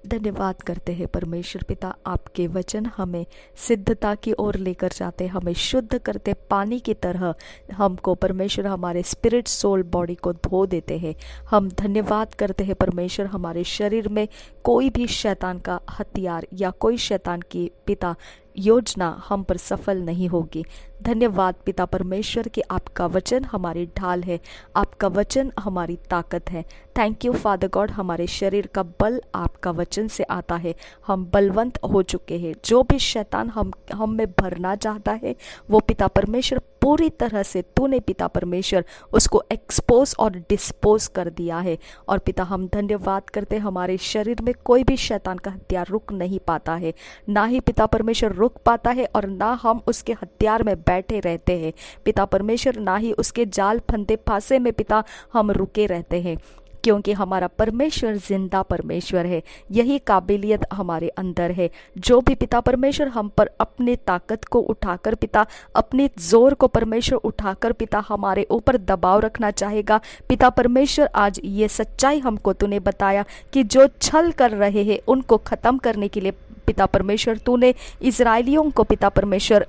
धन्यवाद करते हैं परमेश्वर पिता, आपके वचन हमें सिद्धता की ओर लेकर जाते, हमें शुद्ध करते, पानी की तरह हमको परमेश्वर हमारे स्पिरिट सोल बॉडी को धो देते हैं। हम धन्यवाद करते हैं परमेश्वर, हमारे शरीर में कोई भी शैतान का हथियार या कोई शैतान की पिता योजना हम पर सफल नहीं होगी। धन्यवाद पिता परमेश्वर कि आपका वचन हमारी ढाल है, आपका वचन हमारी ताकत है। थैंक यू फादर गॉड, हमारे शरीर का बल आपका वचन से आता है, हम बलवंत हो चुके हैं। जो भी शैतान हम में भरना चाहता है, वो पिता परमेश्वर पूरी तरह से तूने पिता परमेश्वर उसको एक्सपोज और डिस्पोज कर दिया है। और पिता हम धन्यवाद करते, हमारे शरीर में कोई भी शैतान का हथियार रुक नहीं पाता है, ना ही पिता परमेश्वर रुक पाता है और ना हम उसके हथियार में बैठे रहते हैं पिता परमेश्वर, ना ही उसके जाल फंदे फांसे में पिता हम रुके रहते हैं, क्योंकि हमारा परमेश्वर जिंदा परमेश्वर है। यही काबिलियत हमारे अंदर है। जो भी पिता परमेश्वर हम पर अपनी ताकत को उठाकर पिता, अपने जोर को परमेश्वर उठाकर पिता हमारे ऊपर दबाव रखना चाहेगा, पिता परमेश्वर आज ये सच्चाई हमको तूने बताया कि जो छल कर रहे हैं उनको ख़त्म करने के लिए पिता परमेश्वर तूने इजराइलियों को पिता परमेश्वर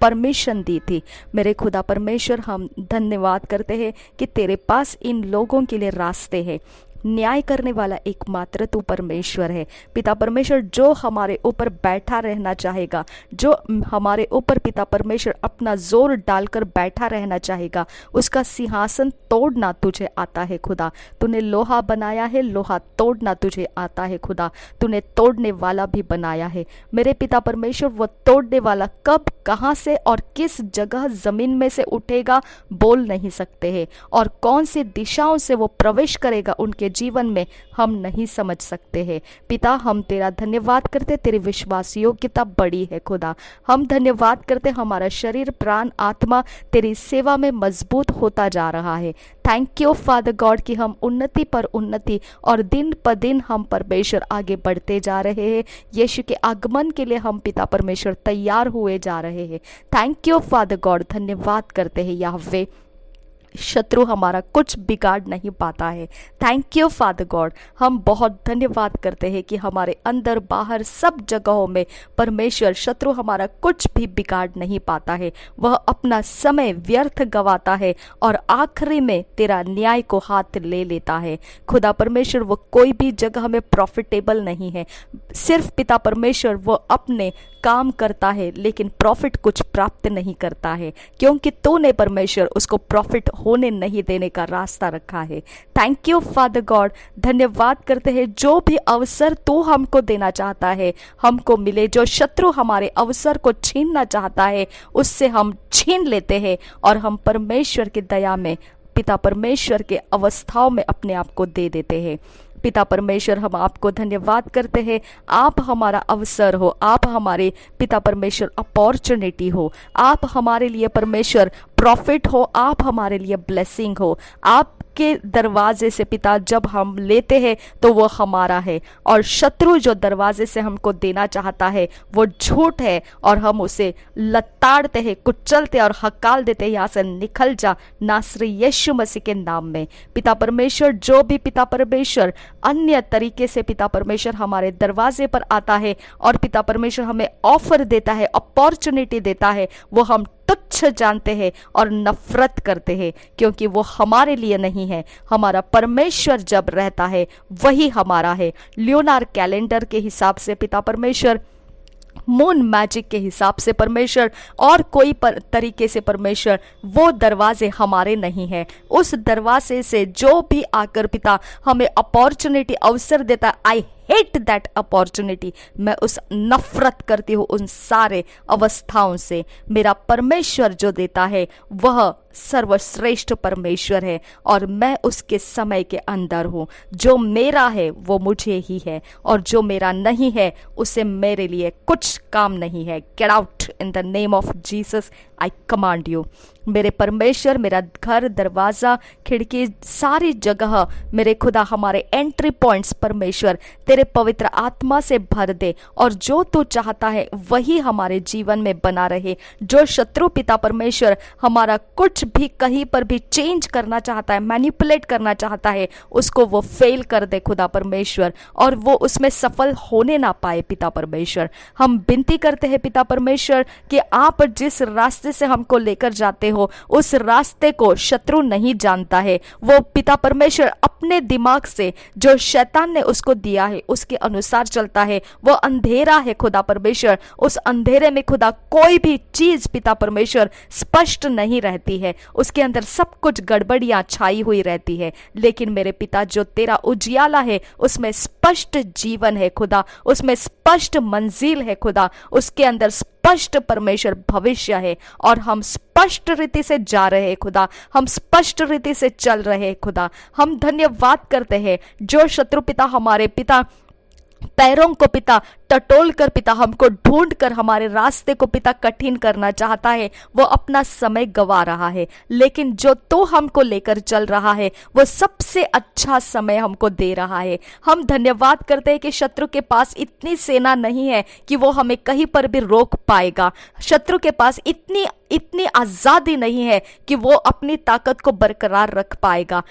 परमिशन दी थी। मेरे खुदा परमेश्वर हम धन्यवाद करते हैं कि तेरे पास इन लोगों के लिए रास्ते हैं। न्याय करने वाला एकमात्र तू परमेश्वर है पिता परमेश्वर। जो हमारे ऊपर बैठा रहना चाहेगा, जो हमारे ऊपर पिता परमेश्वर अपना जोर डालकर बैठा रहना चाहेगा, उसका सिंहासन तोड़ना तुझे आता है खुदा। तूने लोहा बनाया है, लोहा तोड़ना तुझे आता है खुदा। तूने तोड़ने वाला भी बनाया है मेरे पिता परमेश्वर। वो तोड़ने वाला कब, कहाँ से और किस जगह जमीन में से उठेगा बोल नहीं सकते हैं, और कौन सी दिशाओं से वो प्रवेश करेगा उनके जीवन में हम नहीं समझ सकते हैं। पिता हम तेरा धन्यवाद करते, तेरी विश्वास योग्यता बड़ी है खुदा। हम धन्यवाद करते, हमारा शरीर प्राण आत्मा तेरी सेवा में मजबूत होता जा रहा है। थैंक यू फादर गॉड कि हम उन्नति पर उन्नति और दिन पर दिन हम परमेश्वर आगे बढ़ते जा रहे हैं। यीशु के आगमन के लिए हम पिता परमेश्वर तैयार हुए जा रहे हैं। थैंक यू फादर गॉड, धन्यवाद करते हैं याहवे। शत्रु हमारा कुछ बिगाड़ नहीं पाता है। Thank you father God. हम बहुत धन्यवाद करते हैं कि हमारे अंदर बाहर सब जगहों में परमेश्वर शत्रु हमारा कुछ भी बिगाड़ नहीं पाता है। वह अपना समय व्यर्थ गवाता है और आखिरी में तेरा न्याय को हाथ ले लेता है खुदा परमेश्वर। वो कोई भी जगह में प्रॉफिटेबल नहीं है। सिर्फ पिता परमेश्वर वो अपने काम करता है, लेकिन प्रॉफिट कुछ प्राप्त नहीं करता है, क्योंकि तूने परमेश्वर उसको प्रॉफिट होने नहीं देने का रास्ता रखा है। थैंक यू फादर गॉड, धन्यवाद करते हैं जो भी अवसर तू हमको देना चाहता है हमको मिले। जो शत्रु हमारे अवसर को छीनना चाहता है उससे हम छीन लेते हैं और हम परमेश्वर की दया में पिता परमेश्वर के अवस्थाओं में अपने आप को दे देते हैं। पिता परमेश्वर हम आपको धन्यवाद करते हैं। आप हमारा अवसर हो, आप हमारे पिता परमेश्वर अपॉर्चुनिटी हो, आप हमारे लिए परमेश्वर प्रॉफिट हो, आप हमारे लिए ब्लेसिंग हो। आपके दरवाजे से पिता जब हम लेते हैं तो वो हमारा है, और शत्रु जो दरवाजे से हमको देना चाहता है वो झूठ है और हम उसे लताड़ते हैं, कुचलते और हकाल देते हैं, यहाँ से निकल जा नासरी यीशु मसीह के नाम में। पिता परमेश्वर जो भी पिता परमेश्वर अन्य तरीके से पिता परमेश्वर हमारे दरवाजे पर आता है और पिता परमेश्वर हमें ऑफर देता है, अपॉर्चुनिटी देता है, वो हम तुच्छ जानते हैं और नफरत करते हैं, क्योंकि वो हमारे लिए नहीं है। हमारा परमेश्वर जब रहता है वही हमारा है। ल्यूनार कैलेंडर के हिसाब से पिता परमेश्वर मून मैजिक के हिसाब से परमेश्वर और कोई तरीके से परमेश्वर वो दरवाजे हमारे नहीं है। उस दरवाजे से जो भी आकर पिता हमें अपॉर्चुनिटी अवसर देता है, आई हेट दैट अपॉर्चुनिटी, मैं उस नफरत करती हूँ उन सारे अवस्थाओं से। मेरा परमेश्वर जो देता है वह सर्वश्रेष्ठ परमेश्वर है और मैं उसके समय के अंदर हूँ। जो मेरा है वो मुझे ही है और जो मेरा नहीं है उसे मेरे लिए कुछ काम नहीं है। Get out in the name of Jesus, I command you. मेरे परमेश्वर मेरा घर, दरवाज़ा, खिड़की, सारी जगह मेरे खुदा हमारे एंट्री पॉइंट्स परमेश्वर तेरे पवित्र आत्मा से भर दे और जो तू चाहता है वही हमारे जीवन में बना रहे। जो शत्रु पिता परमेश्वर हमारा कुछ भी कहीं पर भी चेंज करना चाहता है, मैनिपुलेट करना चाहता है, उसको वो फेल कर दे खुदा परमेश्वर और वो उसमें सफल होने ना पाए पिता परमेश्वर। हम विनती करते हैं पिता परमेश्वर कि आप जिस रास्ते से हमको लेकर जाते हो उस रास्ते को शत्रु नहीं जानता है। वो पिता परमेश्वर अपने दिमाग से जो शैतान ने उसको दिया है उसके अनुसार चलता है। वो अंधेरा है खुदा परमेश्वर, उस अंधेरे में खुदा कोई भी चीज पिता परमेश्वर स्पष्ट नहीं रहती है, उसके अंदर सब कुछ गड़बड़ियां छाई हुई रहती है। लेकिन मेरे पिता जो तेरा उजियाला है उसमें स्पष्ट जीवन है खुदा, उसमें स्पष्ट मंजिल है खुदा, उसके अंदर स्पष्ट परमेश्वर भविष्य है और हम स्पष्ट रीति से जा रहे हैं खुदा, हम स्पष्ट रीति से चल रहे हैं खुदा। हम धन्यवाद करते हैं जो शत्रु पिता हमारे पिता पैरों को पिता टटोल कर पिता हमको ढूंढ कर हमारे रास्ते को पिता कठिन करना चाहता है, वो अपना समय गवा रहा है। लेकिन जो तो हमको लेकर चल रहा है वो सबसे अच्छा समय हमको दे रहा है। हम धन्यवाद करते हैं कि शत्रु के पास इतनी सेना नहीं है कि वो हमें कहीं पर भी रोक पाएगा। शत्रु के पास इतनी आजादी नहीं है कि वो अपनी ताकत को बरकरार रख पाएगा।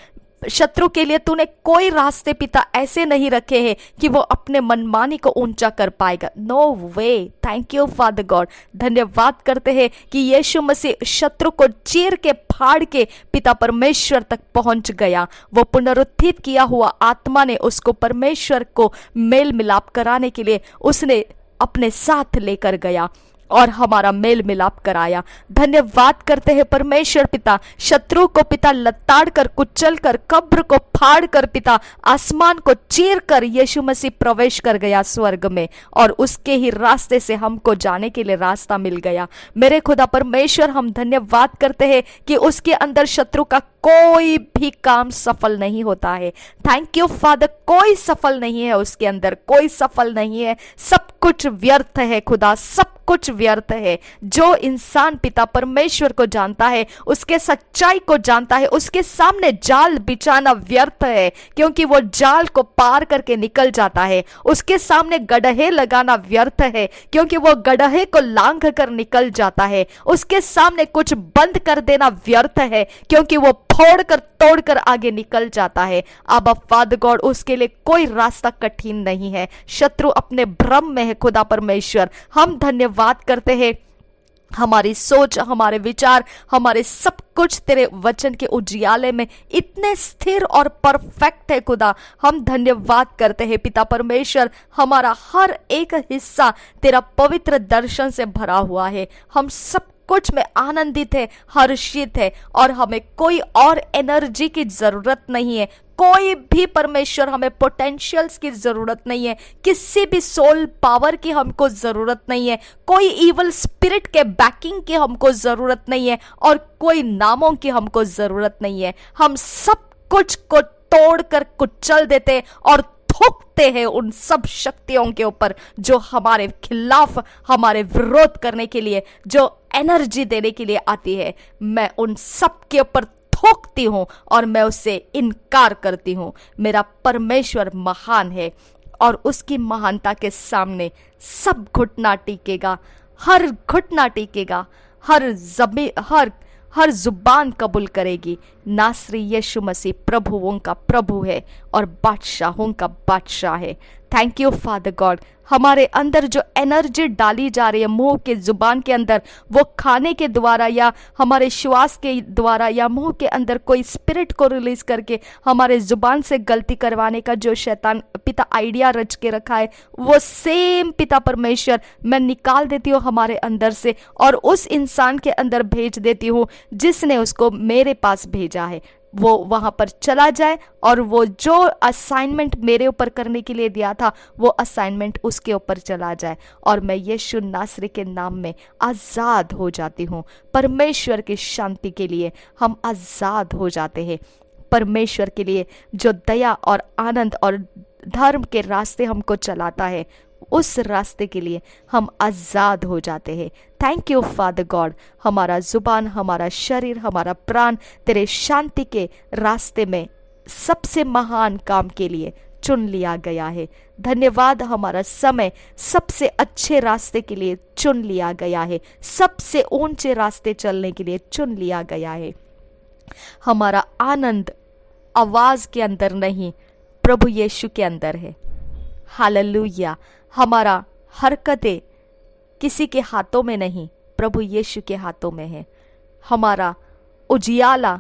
शत्रु के लिए तूने कोई रास्ते पिता ऐसे नहीं रखे हैं कि वो अपने मनमानी को ऊंचा कर पाएगा। No way. Thank you father God. धन्यवाद करते हैं कि यीशु मसीह शत्रु को चीर के फाड़ के पिता परमेश्वर तक पहुंच गया। वो पुनरुत्थित किया हुआ आत्मा ने उसको परमेश्वर को मेल मिलाप कराने के लिए उसने अपने साथ लेकर गया और हमारा मेल मिलाप कराया। धन्यवाद करते हैं परमेश्वर पिता, शत्रु को पिता लताड़ कर, कुचल कर, कब्र को फाड़ कर पिता आसमान को चीर कर यीशु मसीह प्रवेश कर गया स्वर्ग में और उसके ही रास्ते से हमको जाने के लिए रास्ता मिल गया। मेरे खुदा परमेश्वर हम धन्यवाद करते हैं कि उसके अंदर शत्रु का कोई भी काम सफल नहीं होता है। थैंक यू फादर, कोई सफल नहीं है उसके अंदर, कोई सफल नहीं है, सब कुछ व्यर्थ है खुदा, सब कुछ व्यर्थ है। जो इंसान पिता परमेश्वर को जानता है, उसके सच्चाई को जानता है, उसके सामने जाल बिछाना व्यर्थ है क्योंकि वो जाल को पार करके निकल जाता है। उसके सामने गड्ढे लगाना व्यर्थ है क्योंकि वो गड्ढे को लांघ कर निकल जाता है। उसके सामने कुछ बंद कर देना व्यर्थ है क्योंकि वो फोड़ कर तोड़ कर आगे निकल जाता है। अब फादर गॉड उसके लिए कोई रास्ता कठिन नहीं है। शत्रु अपने भ्रम में है खुदा परमेश्वर। हम धन्यवाद करते हैं, हमारी सोच, हमारे विचार, हमारे सब कुछ तेरे वचन के उजियाले में इतने स्थिर और परफेक्ट है खुदा। हम धन्यवाद करते हैं पिता परमेश्वर, हमारा हर एक हिस्सा तेरा पवित्र दर्शन से भरा हुआ है। हम सब कुछ में आनंदित है, हर्षित है और हमें कोई और एनर्जी की जरूरत नहीं है। कोई भी परमेश्वर हमें पोटेंशियल्स की जरूरत नहीं है, किसी भी सोल पावर की हमको जरूरत नहीं है, कोई इवल स्पिरिट के बैकिंग की हमको जरूरत नहीं है और कोई नामों की हमको जरूरत नहीं है। हम सब कुछ को तोड़कर कुचल देते और थूकते हैं उन सब शक्तियों के ऊपर जो हमारे खिलाफ, हमारे विरोध करने के लिए, जो एनर्जी देने के लिए आती है। मैं उन सब के ऊपर थूकती हूं और मैं उससे इनकार करती हूं। मेरा परमेश्वर महान है और उसकी महानता के सामने सब घुटना टेकेगा, हर घुटना टेकेगा, हर जुबान कबूल करेगी नासरी यीशु मसीह प्रभुओं का प्रभु है और बादशाहों का बादशाह है। थैंक यू फादर गॉड, हमारे अंदर जो एनर्जी डाली जा रही है मुंह के जुबान के अंदर, वो खाने के द्वारा या हमारे श्वास के द्वारा या मुंह के अंदर कोई स्पिरिट को रिलीज करके हमारे जुबान से गलती करवाने का जो शैतान पिता आइडिया रच के रखा है, वो सेम पिता परमेश्वर मैं निकाल देती हूँ हमारे अंदर से और उस इंसान के अंदर भेज देती हूँ जिसने उसको मेरे पास भेजा है। वो वहां पर चला जाए और वो जो असाइनमेंट मेरे ऊपर करने के लिए दिया था वो असाइनमेंट उसके ऊपर चला जाए और मैं यीशु नासरी के नाम में आज़ाद हो जाती हूँ। परमेश्वर की शांति के लिए हम आज़ाद हो जाते हैं। परमेश्वर के लिए जो दया और आनंद और धर्म के रास्ते हमको चलाता है, उस रास्ते के लिए हम आज़ाद हो जाते हैं। थैंक यू फादर गॉड, हमारा जुबान, हमारा शरीर, हमारा प्राण तेरे शांति के रास्ते में सबसे महान काम के लिए चुन लिया गया है। धन्यवाद, हमारा समय सबसे अच्छे रास्ते के लिए चुन लिया गया है, सबसे ऊंचे रास्ते चलने के लिए चुन लिया गया है। हमारा आनंद आवाज के अंदर नहीं, प्रभु यीशु के अंदर है। हालेलुया। हमारा हरकतें किसी के हाथों में नहीं, प्रभु यीशु के हाथों में है। हमारा उजियाला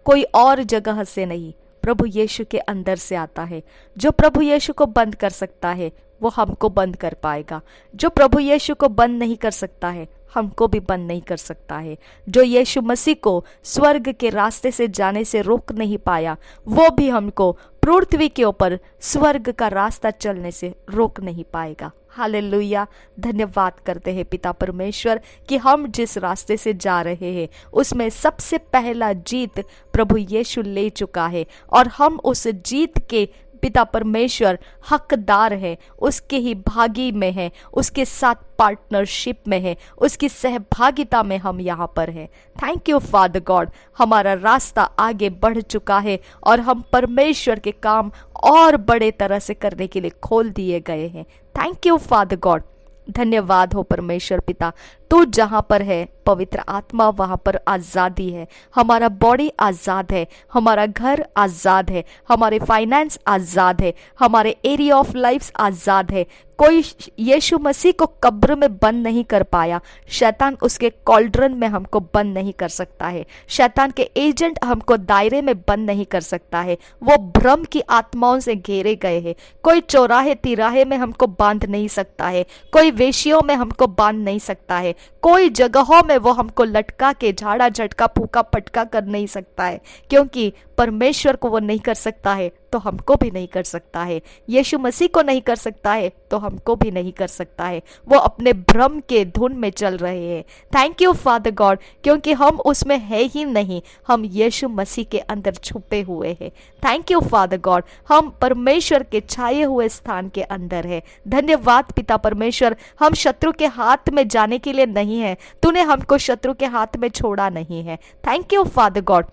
कोई और जगह से नहीं, प्रभु यीशु के अंदर से आता है। जो प्रभु यीशु को बंद कर सकता है वो हमको बंद कर पाएगा, जो प्रभु यीशु को बंद नहीं कर सकता है हमको भी बंद नहीं कर सकता है। जो यीशु मसीह को स्वर्ग के रास्ते से जाने से रोक नहीं पाया, वो भी हमको पृथ्वी के ऊपर स्वर्ग का रास्ता चलने से रोक नहीं पाएगा। हालेलुया। धन्यवाद करते हैं पिता परमेश्वर कि हम जिस रास्ते से जा रहे हैं उसमें सबसे पहला जीत प्रभु यीशु ले चुका है और हम उस जीत के पिता परमेश्वर हकदार है, उसके ही भागी में है, उसके साथ पार्टनरशिप में है, उसकी सहभागिता में हम यहाँ पर हैं। थैंक यू फादर गॉड, हमारा रास्ता आगे बढ़ चुका है और हम परमेश्वर के काम और बड़े तरह से करने के लिए खोल दिए गए हैं। Thank you father God. धन्यवाद हो परमेश्वर पिता, तू जहां पर है पवित्र आत्मा वहां पर आज़ादी है। हमारा बॉडी आज़ाद है, हमारा घर आज़ाद है, हमारे फाइनेंस आज़ाद है, हमारे एरिया ऑफ लाइफ आज़ाद है। कोई यीशु मसीह को कब्र में बंद नहीं कर पाया, शैतान उसके कॉल्ड्रन में हमको बंद नहीं कर सकता है, शैतान के एजेंट हमको दायरे में बंद नहीं कर सकता है। वो भ्रम की आत्माओं से घेरे गए हैं। कोई चौराहे तिराहे में हमको बांध नहीं सकता है, कोई वेशियों में हमको बांध नहीं सकता है, कोई जगहों में वो हमको लटका के झाड़ा झटका फूका पटका कर नहीं सकता है, क्योंकि परमेश्वर को वो नहीं कर सकता है तो हमको भी नहीं कर सकता है। यीशु मसीह को नहीं कर सकता है तो हमको भी नहीं कर सकता है। वो अपने भ्रम के धुन में चल रहे हैं। थैंक यू फादर गॉड, क्योंकि हम उसमें है ही नहीं, हम यीशु मसीह के अंदर छुपे हुए हैं। थैंक यू फादर गॉड, हम परमेश्वर के छाए हुए स्थान के अंदर है। धन्यवाद पिता परमेश्वर, हम शत्रु के हाथ में जाने के लिए नहीं है, तूने हमको शत्रु के हाथ में छोड़ा नहीं है। Thank you father God.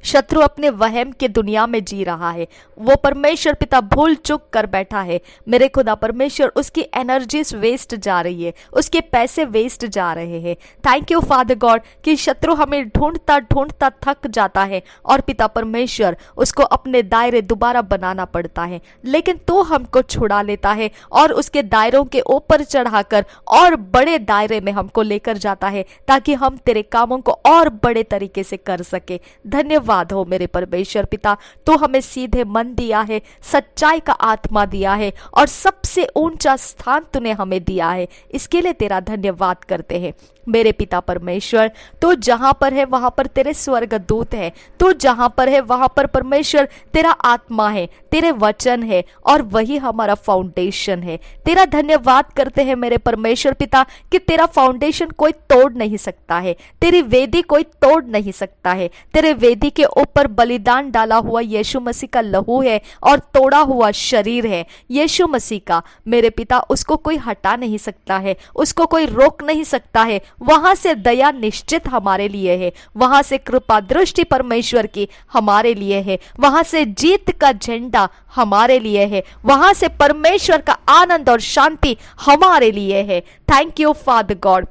शत्रु अपने वहम के दुनिया में जी रहा है, वो परमेश्वर पिता भूल चूक कर बैठा है। मेरे खुदा परमेश्वर, उसकी एनर्जीज वेस्ट जा रही है, उसके पैसे वेस्ट जा रहे हैं। थैंक यू फादर गॉड कि शत्रु हमें ढूंढता ढूंढता थक जाता है और पिता परमेश्वर उसको अपने दायरे दोबारा बनाना पड़ता है, लेकिन तू हमको छुड़ा लेता है और उसके दायरों के ऊपर चढ़ाकर और बड़े दायरे में हमको लेकर जाता है ताकि हम तेरे कामों को और बड़े तरीके से कर सके। धन्यवाद हो मेरे परमेश्वर पिता, तो हमें सीधे मन दिया है, सच्चाई का आत्मा दिया है और सबसे ऊंचा स्थान तूने हमें दिया है। इसके लिए तेरा धन्यवाद करते हैं मेरे पिता परमेश्वर। तो जहां पर है वहां पर तेरे स्वर्गदूत है, तो जहां पर है वहां पर परमेश्वर तेरा आत्मा है, तेरे वचन है और वही हमारा फाउंडेशन है। तेरा धन्यवाद करते हैं मेरे परमेश्वर पिता कि तेरा फाउंडेशन कोई तोड़ नहीं सकता है, तेरी वेदी कोई तोड़ नहीं सकता है। तेरे वेदी के ऊपर बलिदान डाला हुआ यीशु मसीह का लहू है और तोड़ा हुआ शरीर है यीशु मसीह का। मेरे पिता, उसको कोई हटा नहीं सकता है, उसको कोई रोक नहीं सकता है। वहां से दया निश्चित हमारे लिए है, वहां से कृपा दृष्टि परमेश्वर की हमारे लिए है, वहां से जीत का झंडा हमारे लिए है, वहां से परमेश्वर का आनंद और शांति हमारे लिए है। Thank you father God.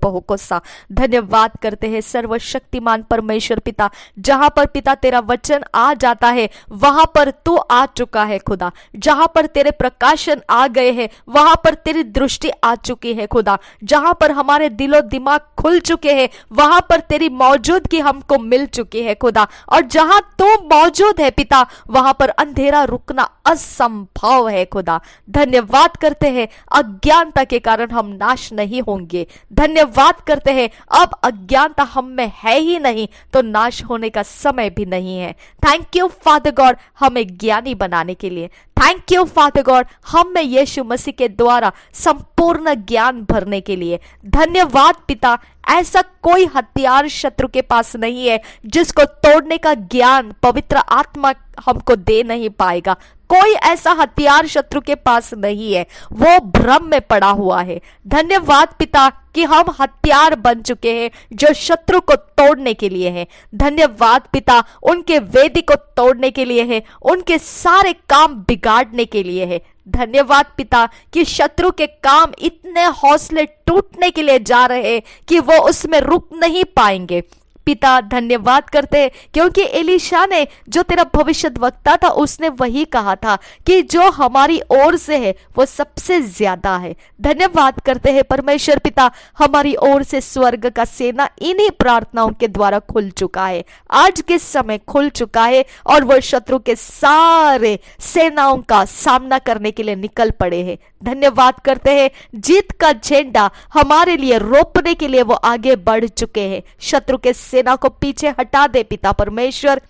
बहुकोसा। धन्यवाद करते हैं सर्वशक्तिमान परमेश्वर पिता, जहां पर पिता तेरा वचन आ जाता है वहां पर तू आ चुका है खुदा। जहां पर तेरे प्रकाशन आ गए हैं वहां पर तेरी दृष्टि आ चुकी है खुदा। जहां पर हमारे दिलो दिमाग खुल चुके हैं वहां पर तेरी मौजूदगी हमको मिल चुकी है खुदा। और जहां तू मौजूद है पिता वहां पर अंधेरा रुकना असंभव है खुदा। धन्यवाद करते हैं अज्ञानता के कारण हम नाश नहीं होंगे। धन्यवाद करते हैं अब अज्ञानता हम में है ही नहीं तो नाश होने का समय भी नहीं है। थैंक यू फादर गॉड हमें ज्ञानी बनाने के लिए। थैंक यू फादर गॉड हम में यीशु मसीह के द्वारा संपूर्ण ज्ञान भरने के लिए। धन्यवाद पिता, ऐसा कोई हथियार शत्रु के पास नहीं है जिसको तोड़ने का ज्ञान पवित्र आत्मा हमको दे नहीं पाएगा। कोई ऐसा हथियार शत्रु के पास नहीं है, वो भ्रम में पड़ा हुआ है। धन्यवाद पिता कि हम हथियार बन चुके हैं जो शत्रु को तोड़ने के लिए है। धन्यवाद पिता उनके वेदी को तोड़ने के लिए है, उनके सारे काम बिगाड़ने के लिए है। धन्यवाद पिता कि शत्रु के काम इतने हौसले टूटने के लिए जा रहे हैं कि वो उसमें रुक नहीं पाएंगे। पिता धन्यवाद करते हैं क्योंकि एलीशा ने जो तेरा भविष्यद्वक्ता था उसने वही कहा था कि जो हमारी ओर से है वो सबसे ज्यादा है। धन्यवाद करते हैं परमेश्वर पिता, हमारी ओर से स्वर्ग का सेना इन्हीं प्रार्थनाओं के द्वारा खुल चुका है, आज के समय खुल चुका है और वो शत्रु के सारे सेनाओं का सामना करने के लिए निकल पड़े हैं। धन्यवाद करते हैं जीत का झंडा हमारे लिए रोपने के लिए वो आगे बढ़ चुके हैं। शत्रु के सेना को पीछे हटा दे पिता परमेश्वर।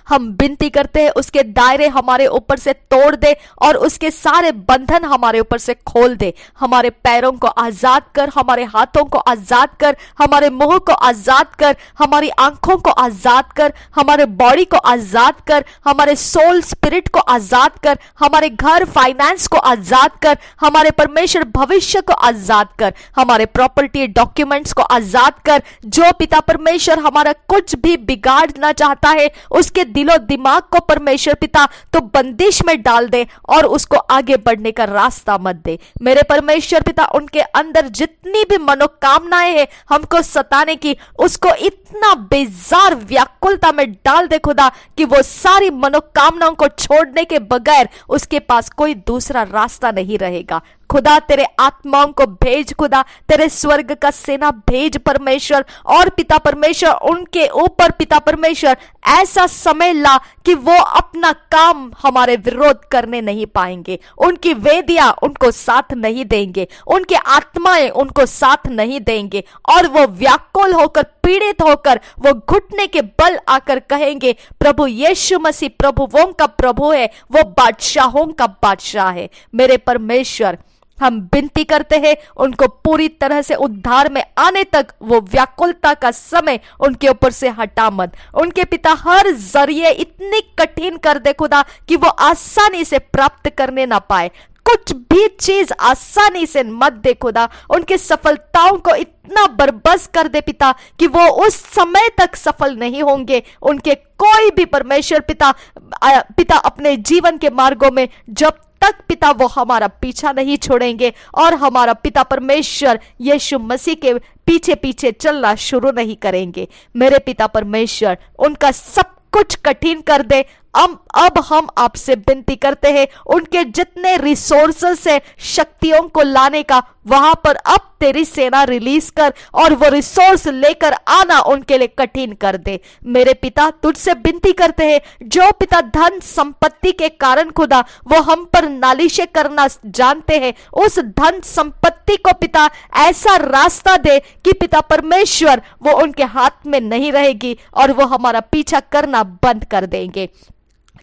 हम विनती करते हैं उसके दायरे हमारे ऊपर से तोड़ दे और उसके सारे बंधन हमारे ऊपर से खोल दे। हमारे पैरों को आजाद कर, हमारे हाथों को आजाद कर, हमारे मुंह को आजाद कर, हमारी आंखों को आजाद कर, हमारे बॉडी को आजाद कर, हमारे सोल स्पिरिट को आजाद कर, हमारे घर फाइनेंस को आजाद कर, हमारे परमेश्वर भविष्य को आजाद कर, हमारे प्रॉपर्टी डॉक्यूमेंट्स को आजाद कर। जो पिता परमेश्वर हमारा कुछ भी बिगाड़ना चाहता है उसके दिलो दिमाग को परमेश्वर पिता तो बंदिश में डाल दे और उसको आगे बढ़ने का रास्ता मत दे। मेरे परमेश्वर पिता उनके अंदर जितनी भी मनोकामनाएं हैं हमको सताने की, उसको इतना बेजार व्याकुलता में डाल दे खुदा कि वो सारी मनोकामनाओं को छोड़ने के बगैर उसके पास कोई दूसरा रास्ता नहीं रहेगा। खुदा तेरे आत्माओं को भेज, खुदा तेरे स्वर्ग का सेना भेज परमेश्वर, और पिता परमेश्वर उनके ऊपर पिता परमेश्वर ऐसा समय ला कि वो अपना काम हमारे विरोध करने नहीं पाएंगे। उनकी वेदियां उनको साथ नहीं देंगे, उनके आत्माएं उनको साथ नहीं देंगे और वो व्याकुल होकर पीड़ित होकर वो घुटने के बल आकर कहेंगे प्रभु यीशु मसीह प्रभुओं का प्रभु है, वो बादशाहों का बादशाह है। मेरे परमेश्वर हम विनती करते हैं उनको पूरी तरह से उद्धार में आने तक वो व्याकुलता का समय उनके ऊपर से हटा मत। उनके पिता हर जरिए इतनी कठिन कर दे खुदा कि वो आसानी से प्राप्त करने ना पाए। कुछ भी चीज आसानी से मत दे खुदा, उनके सफलताओं को इतना बर्बाद कर दे पिता कि वो उस समय तक सफल नहीं होंगे। उनके कोई भी परमेश्वर पिता अपने जीवन के मार्गों में जब तक पिता वो हमारा पीछा नहीं छोड़ेंगे और हमारा पिता परमेश्वर यीशु मसीह के पीछे पीछे चलना शुरू नहीं करेंगे। मेरे पिता परमेश्वर उनका सब कुछ कठिन कर दे। अब हम आपसे विनती करते हैं उनके जितने रिसोर्सेस है शक्तियों को लाने का, वहां पर अब तेरी सेना रिलीज कर और वो रिसोर्स लेकर आना उनके लिए कठिन कर दे। मेरे पिता तुझसे विनती करते हैं जो पिता धन संपत्ति के कारण खुदा वो हम पर नालिशें करना जानते हैं, उस धन संपत्ति को पिता ऐसा रास्ता दे कि पिता परमेश्वर वो उनके हाथ में नहीं रहेगी और वो हमारा पीछा करना बंद कर देंगे।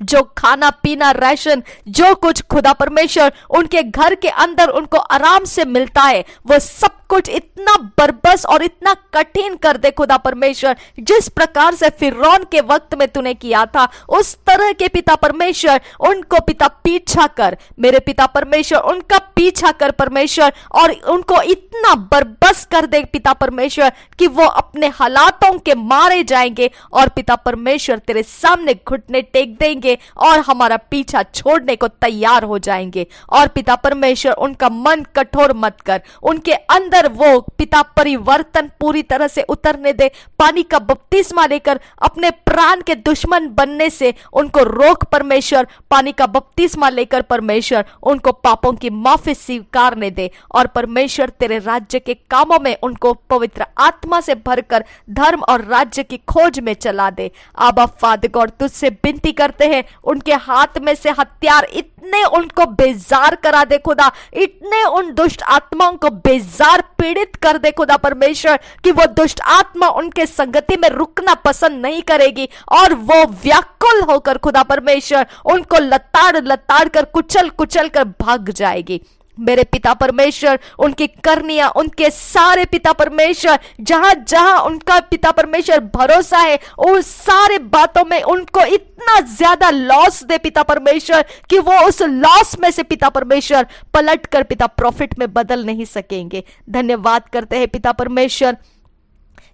जो खाना पीना राशन जो कुछ खुदा परमेश्वर उनके घर के अंदर उनको आराम से मिलता है वो सब कुछ इतना बरबस और इतना कठिन कर दे खुदा परमेश्वर, जिस प्रकार से फिरौन के वक्त में तूने किया था उस तरह के पिता परमेश्वर उनको पिता पीछा कर। मेरे पिता परमेश्वर उनका पीछा कर परमेश्वर और उनको इतना बरबस कर दे पिता परमेश्वर कि वो अपने हालातों के मारे जाएंगे और पिता परमेश्वर तेरे सामने घुटने टेक देंगे जाएंगे और हमारा पीछा छोड़ने को तैयार हो जाएंगे। और पिता परमेश्वर उनका मन कठोर मत कर, उनके अंदर वो पिता परिवर्तन पूरी तरह से उतरने दे। पानी का बपतिस्मा लेकर अपने प्राण के दुश्मन बनने से उनको रोक परमेश्वर। पानी का बपतिस्मा लेकर परमेश्वर उनको पापों की माफी स्वीकारने दे और परमेश्वर तेरे राज्य के कामों में उनको पवित्र आत्मा से भरकर धर्म और राज्य की खोज में चला दे। आबा फादर गॉड, तुझसे विनती करते हैं, उनके हाथ में से हथियार इतने उनको बेजार करा दे खुदा, इतने उन दुष्ट आत्माओं को बेजार पीड़ित कर दे खुदा परमेश्वर कि वो दुष्ट आत्मा उनके संगति में रुकना पसंद नहीं करेगी और वो व्याकुल होकर खुदा परमेश्वर उनको लताड़ लताड़ कर कुचल कुचल कर भाग जाएगी। मेरे पिता परमेश्वर उनकी करनियां, उनके सारे पिता परमेश्वर जहां जहां उनका पिता परमेश्वर भरोसा है, उस सारे बातों में उनको इतना ज्यादा लॉस दे पिता परमेश्वर कि वो उस लॉस में से पिता परमेश्वर पलट कर पिता प्रॉफिट में बदल नहीं सकेंगे। धन्यवाद करते हैं पिता परमेश्वर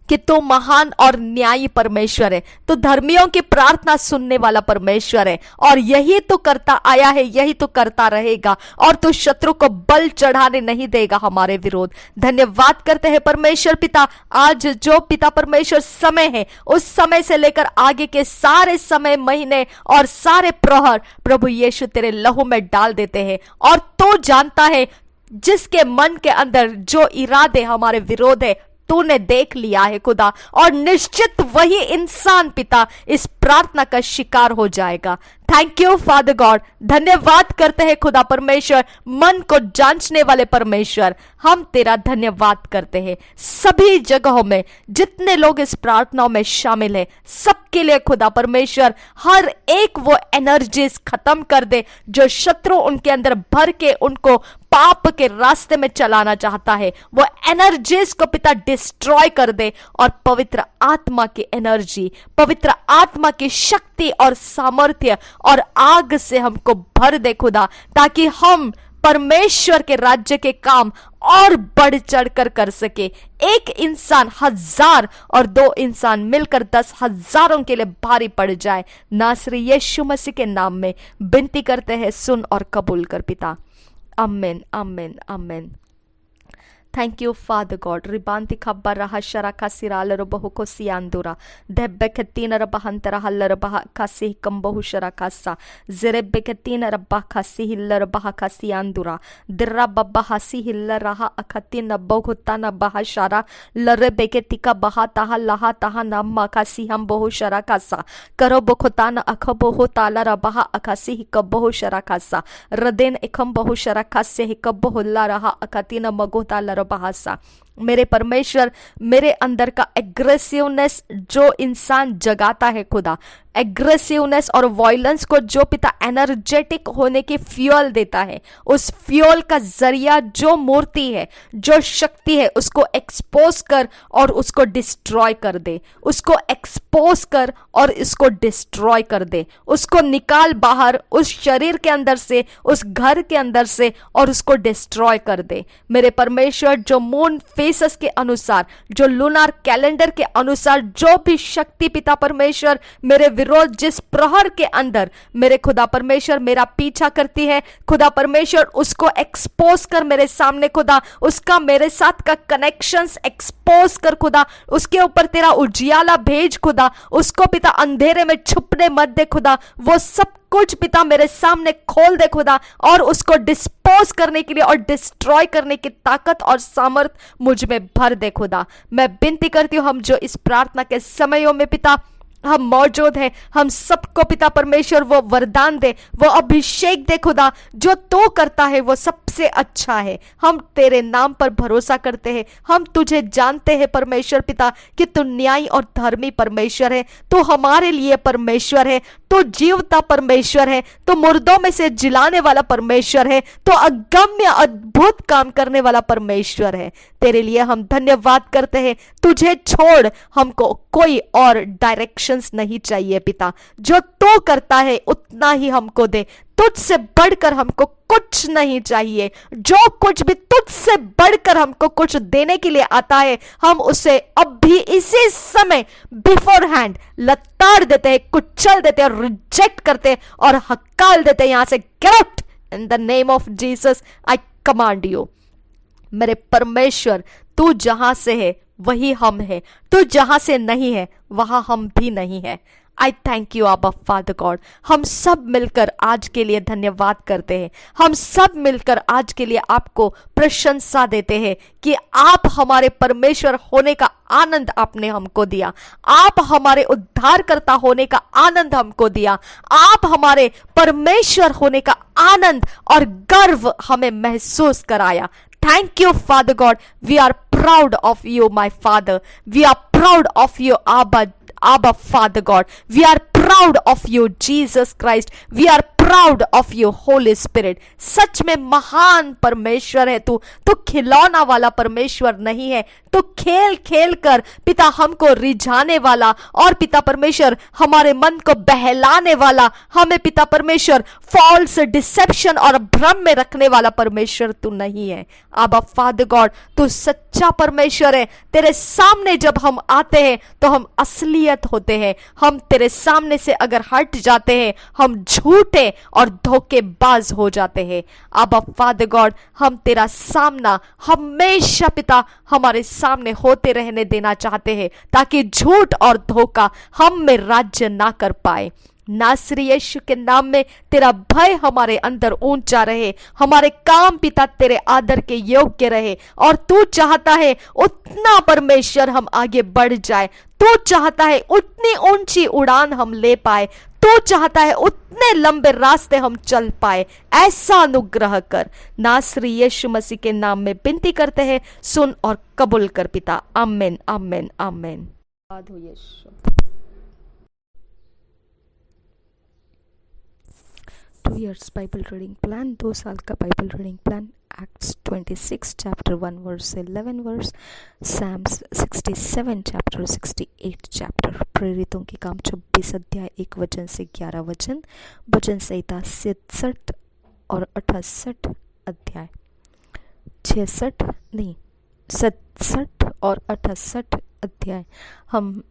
कि तू महान और न्यायी परमेश्वर है, तू धर्मियों की प्रार्थना सुनने वाला परमेश्वर है और यही तो करता आया है, यही तो करता रहेगा और तू शत्रु को बल चढ़ाने नहीं देगा हमारे विरोध। धन्यवाद करते हैं परमेश्वर पिता, आज जो पिता परमेश्वर समय है उस समय से लेकर आगे के सारे समय, महीने और सारे प्रहर प्रभु यीशु तेरे लहू में डाल देते हैं और तू जानता है जिसके मन के अंदर जो इरादे हमारे विरोध है तूने देख लिया है खुदा, और निश्चित वही इंसान पिता इस प्रार्थना का शिकार हो जाएगा। थैंक यू फादर गॉड, धन्यवाद करते हैं खुदा परमेश्वर, मन को जांचने वाले परमेश्वर, हम तेरा धन्यवाद करते हैं। सभी जगहों में जितने लोग इस प्रार्थनाओं में शामिल है सबके लिए खुदा परमेश्वर हर एक वो एनर्जीज खत्म कर दे जो शत्रु उनके अंदर भर के उनको पाप के रास्ते में चलाना चाहता है। वो एनर्जीज को पिता डिस्ट्रॉय कर दे और पवित्र आत्मा की एनर्जी, पवित्र आत्मा की शक्ति और सामर्थ्य और आग से हमको भर दे खुदा, ताकि हम परमेश्वर के राज्य के काम और बढ़ चढ़कर कर सके। एक इंसान 1000 और 2 इंसान मिलकर 10,000 के लिए भारी पड़ जाए। नासरी यीशु मसीह के नाम में विनती करते हैं, सुन और कबूल कर पिता। आमेन, आमेन, आमेन। Thank you, Father God. Ribanti khabbara hashara kasirala robahu kosiandura. Debbeketina rabahantara hallara baha kasi kambahu shara kasa. Zerebbeketina rabaka si hillara baha kasiandura. Dirababa hasi hillara ha akatina bohutana baha shara. Larebeketika baha taha laha taha namma kasi ham bohu shara kasa. Karo bokhotana akhabohu tala rabaha akasi hikabohu shara kasa. Raden ekam bohu shara kase hikabohu laraha akatina magotala bahasa। मेरे परमेश्वर, मेरे अंदर का aggressiveness जो इंसान जगाता है खुदा, aggressiveness और वायलेंस को जो पिता एनर्जेटिक होने की फ्यूल देता है, उस फ्यूल का जरिया जो मूर्ति है, जो शक्ति है, उसको एक्सपोज कर और उसको डिस्ट्रॉय कर दे। उसको एक्सपोज कर और इसको डिस्ट्रॉय कर दे। उसको निकाल बाहर उस शरीर के अंदर से, उस घर के अंदर से, और उसको डिस्ट्रॉय कर दे। मेरे परमेश्वर, जो मून फेसस के अनुसार, जो लूनार कैलेंडर के अनुसार जो भी शक्ति पिता परमेश्वर मेरे विरोध जिस प्रहर के अंदर मेरे खुदा परमेश्वर मेरा पीछा करती है, खुदा परमेश्वर उसको एक्सपोज कर मेरे सामने खुदा, उसका मेरे साथ का कनेक्शंस एक्सपोज कर खुदा, उसके ऊपर तेरा उजियाला भेज खुदा, उसको पिता अंधेरे में छुपने मत दे खुदा, वो सब कुछ पिता मेरे सामने खोल दे खुदा, और उसको डिस्पोज करने के लिए और डिस्ट्रॉय करने की ताकत और सामर्थ मुझ में भर दे खुदा। मैं विनती करती हूँ, हम जो इस प्रार्थना के समयों में पिता हम मौजूद हैं, हम सबको पिता परमेश्वर वो वरदान दे, वो अभिषेक दे खुदा, जो तू करता है वो सबसे अच्छा है। हम तेरे नाम पर भरोसा करते हैं, हम तुझे जानते हैं परमेश्वर पिता कि तू न्यायी और धर्मी परमेश्वर है, तू हमारे लिए परमेश्वर है, तू जीवता परमेश्वर है, तू मुर्दों में से जिलाने वाला परमेश्वर है, तो अगम्य अद्भुत काम करने वाला परमेश्वर है। तेरे लिए हम धन्यवाद करते हैं। तुझे छोड़ हमको कोई और डायरेक्शंस नहीं चाहिए पिता, जो तू करता है उतना ही हमको दे, तुझसे बढ़कर हमको कुछ नहीं चाहिए। जो कुछ भी तुझसे बढ़कर हमको कुछ देने के लिए आता है, हम उसे अब भी इसी समय बिफोर हैंड लताड़ देते हैं, कुचल देते हैं, रिजेक्ट करते हैं और हकाल देते हैं यहां से। Get out in the name of Jesus, I command you. मेरे परमेश्वर, तू जहां से है वही हम है, तू जहां से नहीं है वहां हम भी नहीं है। आई थैंक यू आबा फादर गॉड। हम सब मिलकर आज के लिए धन्यवाद करते हैं, हम सब मिलकर आज के लिए आपको प्रशंसा देते हैं कि आप हमारे परमेश्वर होने का आनंद आपने हमको दिया, आप हमारे उद्धारकर्ता होने का आनंद हमको दिया, आप हमारे परमेश्वर होने का आनंद और गर्व हमें महसूस कराया। Thank you, Father God. We are proud of you, my Father. We are proud of you, Abba, Father God. We are proud of you, Jesus Christ. We are proud of you, Holy Spirit. सच में महान परमेश्वर है तू खिलौना वाला परमेश्वर नहीं है। तू खेल खेल कर पिता हमको रिझाने वाला और पिता परमेश्वर हमारे मन को बहलाने वाला, हमें पिता परमेश्वर फॉल्स डिसेप्शन और भ्रम में रखने वाला परमेश्वर तू नहीं है। आबा फादर गॉड, तू सच्चा परमेश्वर है। तेरे सामने जब हम आते हैं तो हम असलियत होते हैं, हम तेरे सामने से अगर हट जाते हैं हम झूठे और धोखेबाज हो जाते हैं। आबा फादर गॉड, हम तेरा सामना हमेशा पिता हमारे सामने होते रहने देना चाहते हैं ताकि झूठ और धोखा हम में राज्य ना कर पाए। नासरी यीशु के नाम में तेरा भय हमारे अंदर ऊंचा रहे, हमारे काम पिता तेरे आदर के योग्य रहे और तू चाहता है उतना परमेश्वर हम आगे बढ़ जाए, तू चाहता है उतनी ऊंची उड़ान हम ले पाए, तू चाहता है उतने लंबे रास्ते हम चल पाए। ऐसा अनुग्रह कर, नासरी यीशु मसीह के नाम में विनती करते हैं, सुन और कबूल कर पिता। आमीन आमीन आमीन। 2 years बाइबल रीडिंग प्लान, 2 साल का Bible reading plan. Acts 26 chapter 1 verse 11 verse, Psalms 67 chapter 68 chapter, प्रेरितों के काम 26 अध्याय 1 वचन से 11 वचन, वचन संहिता 67 और 68 अध्याय, 67 और 68 अध्याय। हम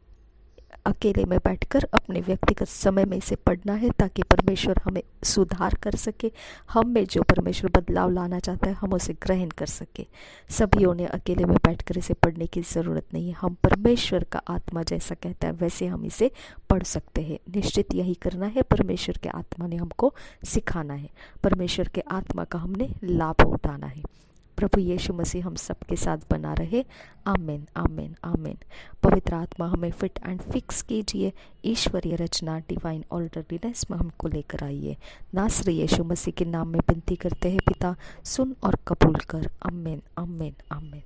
अकेले में बैठकर अपने व्यक्तिगत समय में इसे पढ़ना है ताकि परमेश्वर हमें सुधार कर सके, हम में जो परमेश्वर बदलाव लाना चाहता है हम उसे ग्रहण कर सके। सभीयों ने अकेले में बैठकर इसे पढ़ने की ज़रूरत नहीं है, हम परमेश्वर का आत्मा जैसा कहता है वैसे हम इसे पढ़ सकते हैं। निश्चित यही करना है, परमेश्वर के आत्मा ने हमको सिखाना है, परमेश्वर के आत्मा का हमने लाभ उठाना है। प्रभु यीशु मसीह हम सबके साथ बना रहे। आमीन आमीन आमीन। पवित्र आत्मा हमें फिट एंड फिक्स कीजिए, ईश्वरीय रचना डिवाइन ऑर्डरलीनेस में हमको लेकर आइए। नासरी यीशु मसीह के नाम में विनती करते हैं पिता, सुन और कबूल कर। आमीन आमीन आमीन।